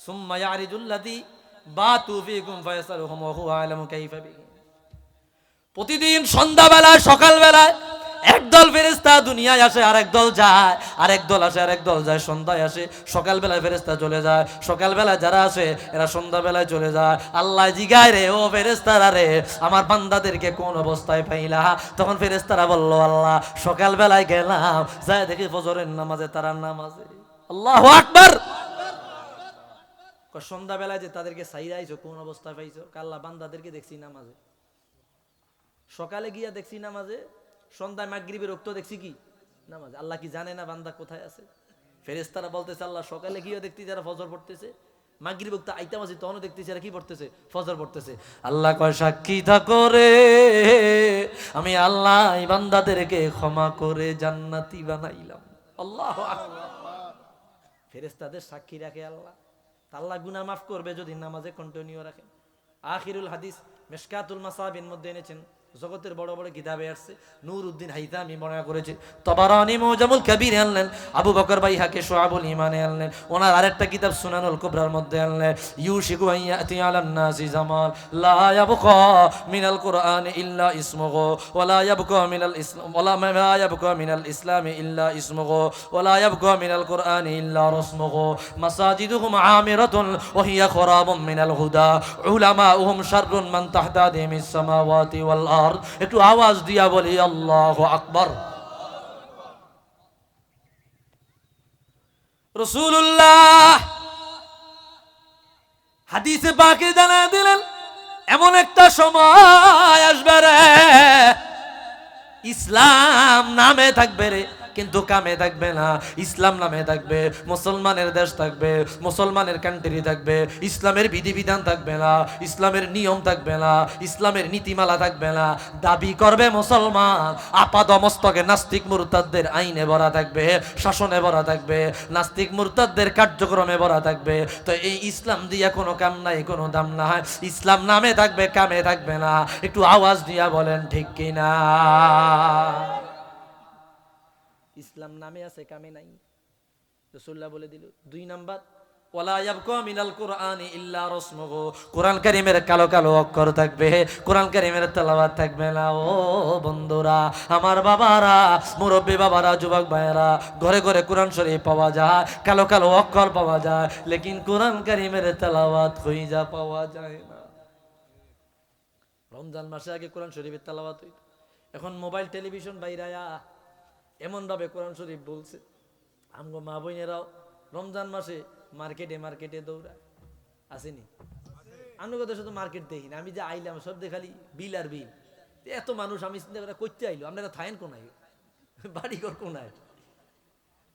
A: সুম্মা ইয়ারিজুল লাযী বাতু ফীকুম ফায়াসালুহুম ওয়া হুয়া আ'লামু কাইফা বিহিম। প্রতিদিন সন্ধ্যাবেলায়, সকালবেলায় একদল ফেরেশতা দুনিয়ায় আসে, আরেক দল যায়, আরেক দল আসে, আরেক দল যায়। সন্ধ্যায় আসে, সকালবেলায় ফেরেশতা চলে যায়। সকালবেলায় যারা আসে এরা সন্ধ্যাবেলায় চলে যায়। আল্লাহ জিগায়, রে ও ফেরেশতারা রে, আমার বান্দাদেরকে কোন অবস্থায় পাইলা? তখন ফেরেশতারা বলল, আল্লাহ সকালবেলায় গেলাম, যায় দেখি ফজরের নামাজে তারা নামাজে। আল্লাহু আকবার। সন্ধ্যাবেলায় যে তাদেরকে সাইরা আইছো, কোন অবস্থায় পাইছো? আল্লাহ বান্দাদেরকে দেখছি নামাজে। সকালে গিয়া দেখছি নামাজে, সন্ধ্যায় মাগরিবের রক্ত দেখছি কি? নামাজে। আল্লাহ কি জানে না বান্দা কোথায় আছে? ফেরেশতারা বলতেছে, আল্লাহ সকালে গিয়ে দেখতে যারা ফজর পড়তেছে, মাগরিব রক্ত আইতা মাঝে তখনও দেখতেছে এরা কি পড়তেছে? ফজর পড়তেছে। আল্লাহ কয়, সাক্ষী থাকো রে, আমি আল্লাহ এই বান্দাদেরকে ক্ষমা করে জান্নাতি বানাইলাম। আল্লাহু আকবার। ফেরেশতাদের সাক্ষী রাখে আল্লাহ। আল্লাহ গুনাহ মাফ করবে যদি নামাজে কন্টিনিউ রাখেন। আখিরুল হাদিস মিশকাতুল মাসাবির মধ্যে এনেছেন, জগতের বড় বড় কিতাবে আসছে। নূরউদ্দিন হাইতামি বর্ণনা করেছে, তবারানি মুজামুল কবির আনলেন, আবু বকর বাইহাকি শুআবুল ঈমানে আনলেন, ওনার আরেকটা কিতাব সুনানুল কুবরার মধ্যে আনলেন, ইউশিকু আন ইয়াতি আলান নাসি জামান লা ইয়াবকা মিনাল কুরআনি ইল্লা ইসমুহু ওয়া লা ইয়াবকা মিনাল ইসলাম ওয়া লা ইয়াবকা মিনাল ইসলামি ইল্লা ইসমুহু ওয়া লা ইয়াবকা মিনাল কুরআনি ইল্লা রাসমুহু মাসাজিদুহুম আমিরাতুন ওয়া হিয়া খরাবুম মিনাল হুদা উলামাউহুম শাররুন মান তাহতা আদিমিস সামাওয়াতি ওয়াল আরদ। একটু আওয়াজ দিয়া বলি আল্লাহু আকবার। রাসূলুল্লাহ হাদিসে পাকে জানায় দিলেন, এমন একটা সময় আসবে রে, ইসলাম নামে থাকবে রে, কিন্তু কামে থাকবে না। ইসলাম নামে থাকবে, মুসলমানের দেশ থাকবে, মুসলমানের কান্ট্রি থাকবে, ইসলামের বিধিবিধান থাকবে না, ইসলামের নিয়ম থাকবে না, ইসলামের নীতিমালা থাকবে না। দাবি করবে মুসলমান, আপাদমস্তকে নাস্তিক মুরতাদদের আইনে ভরা থাকবে, শাসনে ভরা থাকবে, নাস্তিক মুরতাদদের কার্যক্রমে ভরা থাকবে। তো এই ইসলাম দিয়া কোনো কাম নাই, কোনো দাম না। ইসলাম নামে থাকবে, কামে থাকবে না। একটু আওয়াজ দিয়া বলেন ঠিক কিনা? ইসলাম নামে আছে, কামে নাই। রাসূলুল্লাহ বলে দিল। 2 নাম্বার, ওয়ালা ইয়াবকা মিনাল কুরআনি ইল্লা রাসমুহু, কোরআন কারীমের কালো কালো অক্ষর থাকবে, কোরআন কারীমের তেলাওয়াত থাকবে না। ও বন্ধুরা, আমার বাবারা, মুরব্বী বাবারা, যুবক ভাইয়েরা, ঘরে ঘরে কোরআন শরীফ পাওয়া যায়, কালো কালো অক্ষর পাওয়া যায়, লেকিন কোরআন কারীমের তেলাওয়াত হইজা পাওয়া যায় না। রমজান মাসে আগে কোরআন শরীফের তেলাওয়াত হইতো, এখন মোবাইল টেলিভিশন বাইরায়া এমন ভাবে কোরআন শরীফ বলছে, আমগো মা বোনেরাও রমজান মাসে মার্কেটে মার্কেটে দৌড়ায়। আসেনি? আমি কথা শুধু মার্কেট দেখি না, আমি যে আইলাম সব দেখালি বিল আর বিল। এত মানুষ, আমি চিন্তা করে করতে আইলো, আপনারা থাকেন কোনায়, বাড়িঘর কোনায়?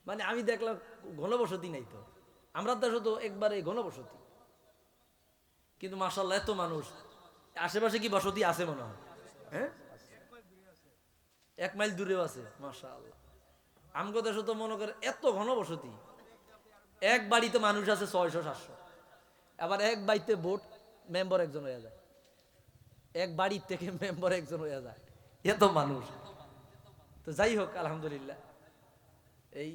A: মানে আমি দেখলাম ঘনবসতি নাই তো, আমরা তো শুধু একবারে ঘনবসতি, কিন্তু মাশাআল্লাহ এত মানুষ। আশেপাশে কি বসতি আছে মনে হয়? হ্যাঁ, 1 মাইল দূরেও আছে মাশাআল্লাহ। আমগো দেশে তো মনে করে এত ঘনবসতি, এক বাড়িতে মানুষ আছে 600-700, আবার এক বাড়িতে ভোট মেম্বার একজন হয়ে যায়, এক বাড়ির থেকে মেম্বার একজন হয়ে যায়, এত মানুষ। তো যাই হোক, আলহামদুলিল্লাহ। এই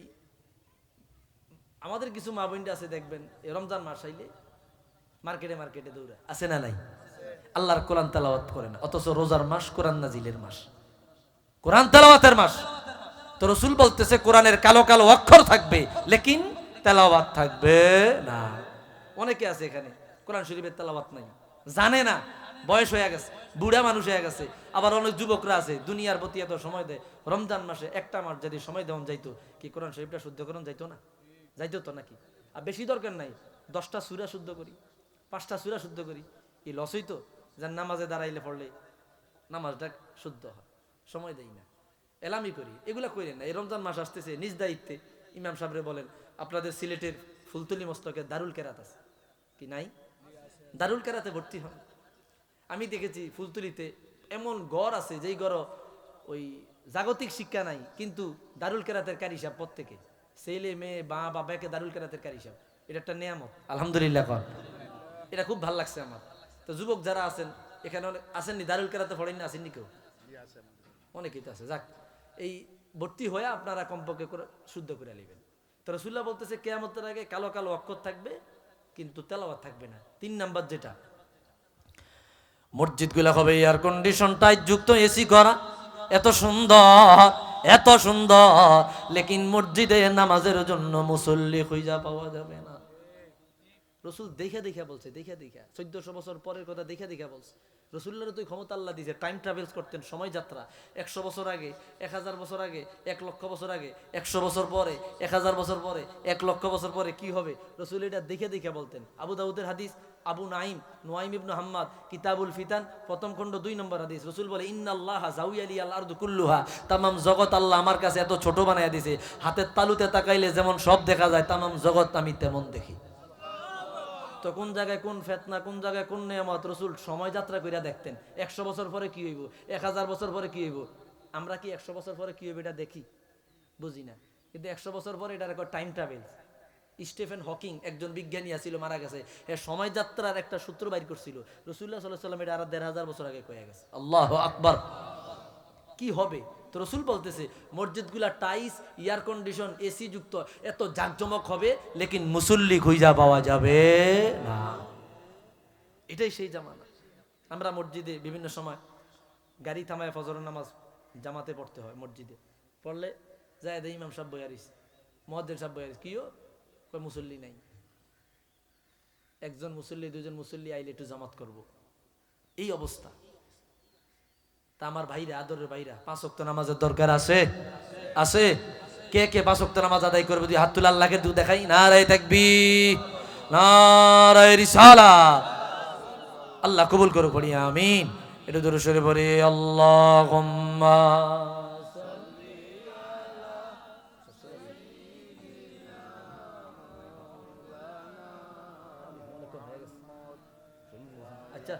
A: আমাদের কিছু মা বোনরা আছে, দেখবেন এই রমজান মাস আইলে মার্কেটে মার্কেটে দৌড়ায়, আছে না নাই? আল্লাহর কোরআন তেলাওয়াত করে না, অথচ রোজার মাস কোরআন নাজিলের মাস, কোরআন তেলাওয়াতের মাস। তো রাসূল বলতেছে কোরআনের কালো কালো অক্ষর থাকবে, লেকিন তেলাওয়াত থাকবে না। অনেকে আছে এখানে কোরআন শরীফের তেলাওয়াত নাই, জানে না, বয়স হয়ে গেছে, বুড়া মানুষ হয়ে গেছে। আবার অনেক যুবকরা আছে দুনিয়ার প্রতি এত সময় দেয়, রমজান মাসে একটা মাস যদি সময় দেওয়া যাইতো, কি কোরআন শরীফটা শুদ্ধ করুন যাইতো না? যাইতো তো নাকি? আর বেশি দরকার নাই, 10টা সূরা শুদ্ধ করি, 5টা সূরা শুদ্ধ করি, এই লস হইতো? যার নামাজে দাঁড়াইলে পড়লে নামাজটা শুদ্ধ হয়, সময় দেই না, এলামি করি, এগুলা করেন না। এই রমজান মাস আসতেছে, নিজ দায়িত্বে ইমাম সাহেবরে বলেন, আপনাদের সিলেটের ফুলতলি মস্তকে দারুল কেরাত আছে কি নাই? দারুল কেরাতে ভর্তি হন। আমি দেখেছি ফুলতলিতে এমন গড় আছে যেই গড় ওই জাগতিক শিক্ষা নাই, কিন্তু দারুল কেরাতের কারি সাহেব প্রত্যেকে, ছেলে মেয়ে মা বাবাকে দারুল কেরাতের কারি সাহেব। এটা একটা নিয়ামত, আলহামদুলিল্লাহ কর। এটা খুব ভালো লাগছে আমার। তো যুবক যারা আছেন এখানে, অনেক আসেননি দারুল কেরাতে পড়েন না, আসেননি কেউ? অনেকেই তো আছে। যাক, এই ভর্তি হয়ে আপনারা কমপক্ষে শুদ্ধ করে নেবেন। তো রাসূলুল্লাহ বলতেছে কিয়ামতের আগে কালো কালো অক্ষর থাকবে, কিন্তু তেলাওয়াত থাকবে না। 3 নাম্বার যেটা, মসজিদগুলো হবে এয়ার কন্ডিশন টাইট যুক্ত, এসি করা, এত সুন্দর এত সুন্দর, লেকিন মসজিদে নামাজের জন্য মুসল্লি খুঁজা পাওয়া যাবে না। রসুল দেখা দেখা বলছে, দেখা দেখা 1400 বছর পরের কথা দেখা দেখা বলছে। রসুল্লাহর তো ক্ষমতা আল্লাহ দিয়েছে, টাইম ট্রাভেলস করতেন, সময় যাত্রা। 100 বছর আগে, 1000 বছর আগে, 1 লক্ষ বছর আগে, 100 বছর পরে, 1000 বছর পরে, 1 লক্ষ বছর পরে কি হবে, রসুল এটা দেখে দেখে বলতেন। আবু দাউদের হাদিস, আবু নুআইম ইবনে হাম্মাদ, কিতাবুল ফিতান, প্রথম খণ্ড 2 নম্বর হাদিস। রসুল বলে, ইন্নাল্লাহা জাউয়ালি আল আরদু কুল্লুহা, তামাম জগৎ আল্লাহ আমার কাছে এত ছোট বানায়া দিয়েছে, হাতের তালুতে তাকাইলে যেমন সব দেখা যায়, তামাম জগৎ আমি তেমন দেখি। তো কোন জায়গায় কোন ফেতনা, কোন জায়গায় কোন নিয়ামত, রসুল সময় যাত্রা কইরা দেখতেন। 100 বছর পরে কি হইব, 1000 বছর পরে কি হইব। আমরা কি 100 বছর পরে কি হইব এটা দেখি? বুঝি না। কিন্তু 100 বছর পরে এটা record time travel. Stephen Hawking একজন বিজ্ঞানী ছিল, মারা গেছে, সময় যাত্রার একটা সূত্র বাইর করছিল। রাসূলুল্লাহ সাল্লাল্লাহু আলাইহি ওয়াসাল্লাম এটা আর 1500 বছর আগে কয়ে গেছে। আল্লাহু আকবার। কি হবে? তো রসুল বলতেছে মসজিদগুলা টাইস, এয়ার কন্ডিশন, এসি যুক্ত, এত জাকজমক হবে, লেকিন মুসল্লি খুঁজা পাওয়া যাবে না। এটাই সেই জামানা। আমরা মসজিদে বিভিন্ন সময় গাড়ি থামায় ফজরের নামাজ জামাতে পড়তে হয়, মসজিদে পড়লে যায় দে ইমাম সাহেব বয়ারিস, মুয়াজ্জিন সাহেব বয়ারিস, কিও কই মুসল্লি নাই, একজন মুসল্লি 2জন মুসল্লি আইলে একটু জামাত করব, এই অবস্থা। তা আমার ভাইরা, আদরের ভাইরা, 5 ওয়াক্ত নামাজের দরকার আছে? আছে? কে কে 5 ওয়াক্ত নামাজ আদায় করবে? তুই হাত তুলে আল্লাহকে তুই দেখাই। নারায়ে তাকবীর, নারায়ে রিসালাত। আল্লাহ কবুল করুক, পড়ি আমিন। এটা দরুদ শরীফ পড়ি, আল্লাহুম্মা আচ্ছা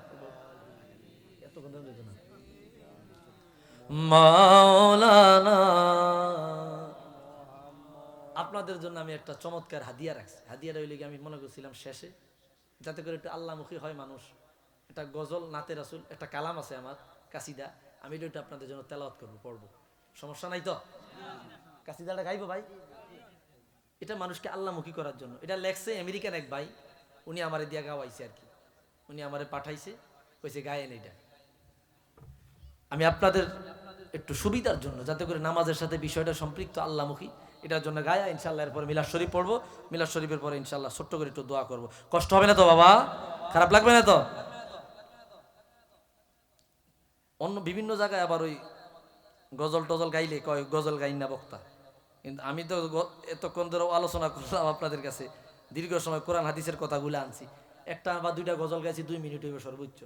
A: মাওলানা। আপনাদের জন্য আমি একটা চমৎকার হাদিয়া রাখছি। হাদিয়াটা হইলে আমি মনে করছিলাম শেষে, যাতে করে একটু আল্লাহমুখী হয় মানুষ। একটা গজল, নাতে রাসূল, একটা কালাম আছে আমার কাসিদা, আমি এটা আপনাদের জন্য তেলাওয়াত করবো, পড়বো, সমস্যা নাই তো? কাসিদাটা গাইবো ভাই। এটা মানুষকে আল্লাহমুখী করার জন্য। এটা লেখছে আমেরিকান এক ভাই, উনি আমারে দিয়া গাওয়াইছে আর কি, উনি আমারে পাঠাইছে, কইছে গায়েন এটা। আমি আপনাদের একটু সুবিধার জন্য, যাতে করে নামাজের সাথে বিষয়টা সম্পৃক্ত, আল্লাহমুখী, এটার জন্য গায়া ইনশাআল্লাহ। এরপরে মিলাদ শরীফ পড়বো, মিলাদ শরীফের পরে ইনশাআল্লাহ ছোট্ট করে একটু দোয়া করবো। কষ্ট হবে না তো বাবা? খারাপ লাগবে না তো? অন্য বিভিন্ন জায়গায় আবার ওই গজল টজল গাইলে কয় গজল গাইন না বক্তা, কিন্তু আমি তো এতক্ষণ ধরে আলোচনা করলাম আপনাদের কাছে, দীর্ঘ সময় কোরআন হাদিসের কথাগুলো আনছি, একটা বা 2টা গজল গাইছি 2 মিনিট হইবে সর্বোচ্চ,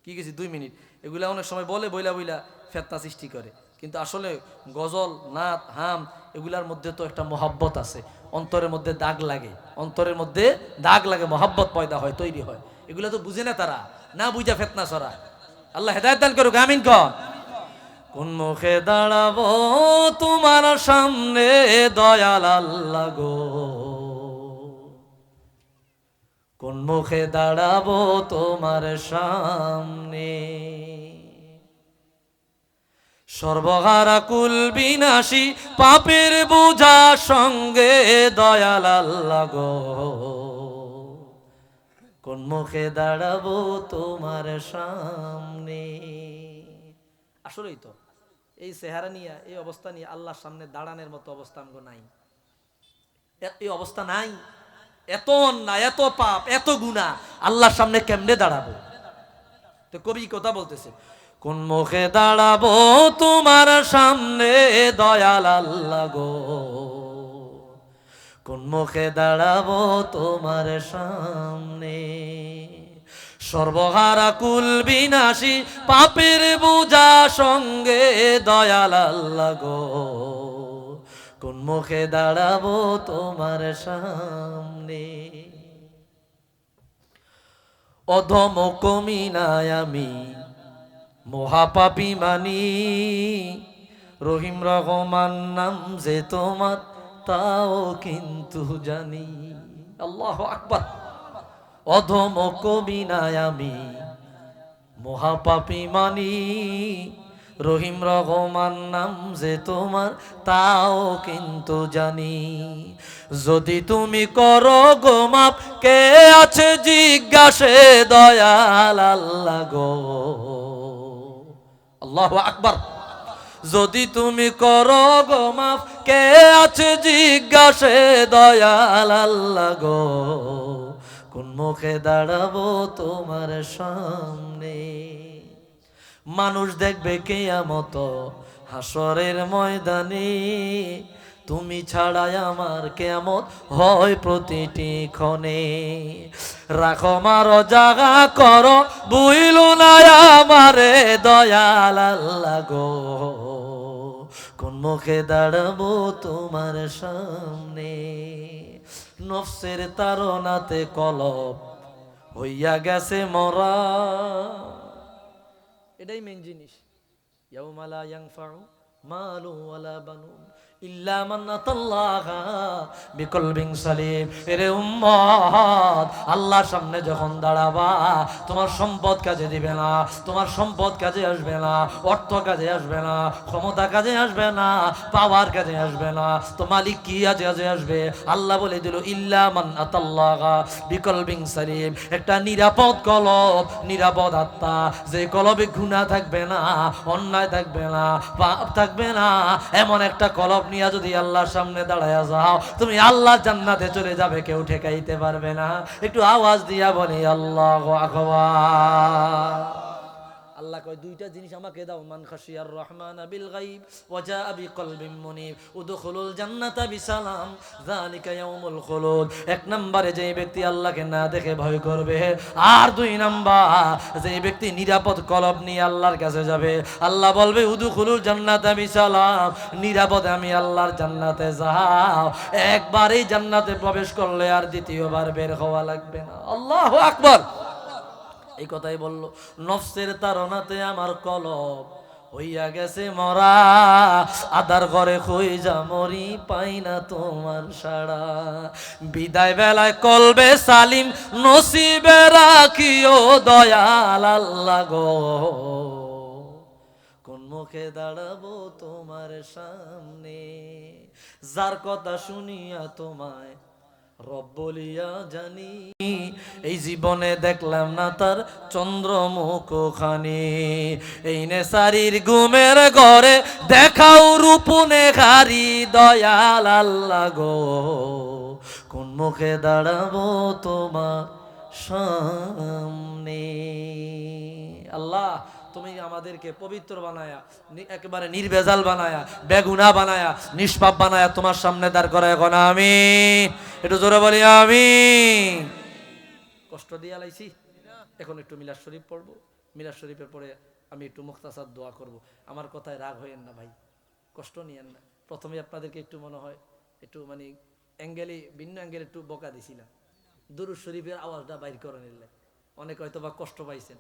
A: কি গেছি 2 মিনিট। এগুলা অনেক সময় বলে বইলা বইলা ফেতনা সৃষ্টি করে, কিন্তু আসলে গজল, নাত, হাম, এগুলার মধ্যে তো একটা মহাব্বত আছে, অন্তরের মধ্যে দাগ লাগে, অন্তরের মধ্যে দাগ লাগে, মহাব্বত পয়দা হয়, তৈরি হয়। এগুলা তো বুঝে না তারা, না বুঝা ফেতনা ছড়া। আল্লাহ হেদায়েত দান করুক, আমিন কর। কোন মুখে দাঁড়াবো তোমার সামনে দয়াল আল্লাহ গো, কোন মুখে দাঁড়াবো তোমার সামনে, সর্বহারা কুল বিনাশী পাপের বোঝা সঙ্গে দয়াল আল্লাহ গো, কোন মুখে দাঁড়াবো তোমার সামনে। আসলেই তো এই চেহারা নিয়ে, এই অবস্থা নিয়ে আল্লাহর সামনে দাঁড়ানোর মতো অবস্থা আমগো নাই। এই অবস্থা নাই। এত অন্যায়, এত পাপ, এত গুনাহ, আল্লাহর সামনে কেমনে দাঁড়াবো? তো কবি কথা বলতেছে, কোন মুখে দাঁড়াবো তোমার সামনে দয়াল আল্লাহ গো, কোন মুখে দাঁড়াবো তোমার সামনে, সর্বহারা কুল বিনাশী পাপের বোঝা সঙ্গে দয়াল আল্লাহ গো, কোন মুখে দাঁড়াবো তোমার সামনে। অধম কমিনায় আমি মহাপাপী মানি, রহিম রহমান নাম যে তোমার তাও কিন্তু জানি। আল্লাহু আকবার। অধম কমিনায় আমি মহাপাপী মানি, রহিম রহমান নাম যে তোমার তাও কিন্তু জানি। যদি তুমি করো গো মাপ, কে আছে জিজ্ঞাসে দয়াল আল্লাহ গো। আল্লাহু আকবার। যদি তুমি করো গো মাপ, কে আছে জিজ্ঞাসে দয়াল আল্লাহ গো, কোন মুখে দাঁড়াবো তোমার সামনে। মানুষ দেখবে কিয়ামত হাসরের ময়দানে, তুমি ছাড়াই আমার কিয়ামত হয় প্রতিটি ক্ষণে। রাখো মারো জাগা করো বুইলু না আমারে দয়াল আল্লাহ গো, কোন মুখে দাঁড়াবো তোমার সামনে। নফসের তাড়নাতে কলব হইয়া গেছে মরা, এটাই মেন জিনিস। ইয়াউমা লা ইয়ানফাউ মালু ওয়ালা বানুন ইল্লা মান আতাল্লাহা বিকলবিন সালিম। এরে উম্মত, আল্লাহর সামনে যখন দাঁড়াবা, তোমার সম্পদ কাজে দিবে না, তোমার সম্পদ কাজে আসবে না, অর্থ কাজে আসবে না, ক্ষমতা কাজে আসবে না, পাওয়ার কাজে আসবে না, তো মালিক কি কাজে আসবে? আল্লাহ বলে দিল ইল্লা মান আতাল্লাহা বিকলবিন সালিম। একটা নিরাপদ কলব, নিরাপদ আত্মা, যে কলবে গুনাহ থাকবে না, অন্যায় থাকবে না, পাপ থাকবে না, এমন একটা কলব নিয়ে যদি আল্লাহর সামনে দাঁড়ায়া যাও, তুমি আল্লাহর জান্নাতে চলে যাবে, কেউ ঠেকাইতে পারবে না। একটু আওয়াজ দিয়া বলি আল্লাহু আকবার। আল্লাহ কয় দুইটা জিনিস আমাকে দাও, মান খাশিয়ার রহমান বিল গায়ব ওয়া জাআ বিকলবিন মুনিব উদখুলুল জান্নাতা বিসালাম যালিকা ইয়াউমুল খুলুদ। এক নম্বরে যে ব্যক্তি আল্লাহকে না দেখে ভয় করবে, আর দুই নাম্বার যে ব্যক্তি নিরাপদ কলব নিয়ে আল্লাহর কাছে যাবে, আল্লাহ বলবে উদখুলুল জান্নাতা বিসালাম, নিরাপদে আমি আল্লাহর জান্নাতে যাও। একবারই জান্নাতে প্রবেশ করলে আর দ্বিতীয়বার বের হওয়া লাগবে না। আল্লাহু আকবার। এই কথাই বলল, নফসের তাড়নাতে আমার কলব হইয়া গেছে মরা, আদার ঘরে খুঁজা মরি পাই না তোমার সাড়া। বিদায় বেলায় কলবে সালিম নসিবে রাখিও দয়াল আল্লাহ গো, কোন মুখে দাঁড়াবো তোমার সামনে। যার কথা শুনিয়া তোমায় রব বলিয়া জানি, এই জীবনে দেখলাম না তার চন্দ্রমুখ খানি। এই নেশারির ঘুমের ঘরে দেখাও রূপনে খারি দয়াল আল্লাহ গো, কোন মুখে দাঁড়াবো তোমার সামনে। আল্লাহ তুমি আমাদেরকে পবিত্র বানায়া, একেবারে নির্ভেজাল বানায়া, বেগুনা বানায়া, নিষ্পাপ বানায়া তোমার সামনে দাঁড় করা। এখন আমি একটু জোরে বলি আমি। কষ্ট দিয়ে লাইছি, এখন একটু মিলাদ শরীফ পড়বো। মিলাদ শরীফের পরে আমি একটু মুখতাসার দোয়া করব। আমার কথায় রাগ হইয়েন না ভাই, কষ্ট নিয়েন না। প্রথমে আপনাদেরকে একটু মনে হয় একটু মানে অ্যাঙ্গেলে, ভিন্ন অ্যাঙ্গেলে একটু বকা দিছিলাম, দুরূদ শরীফের আওয়াজটা বাইর করে নিলে অনেকে হয়তো বা কষ্ট পাইছেন।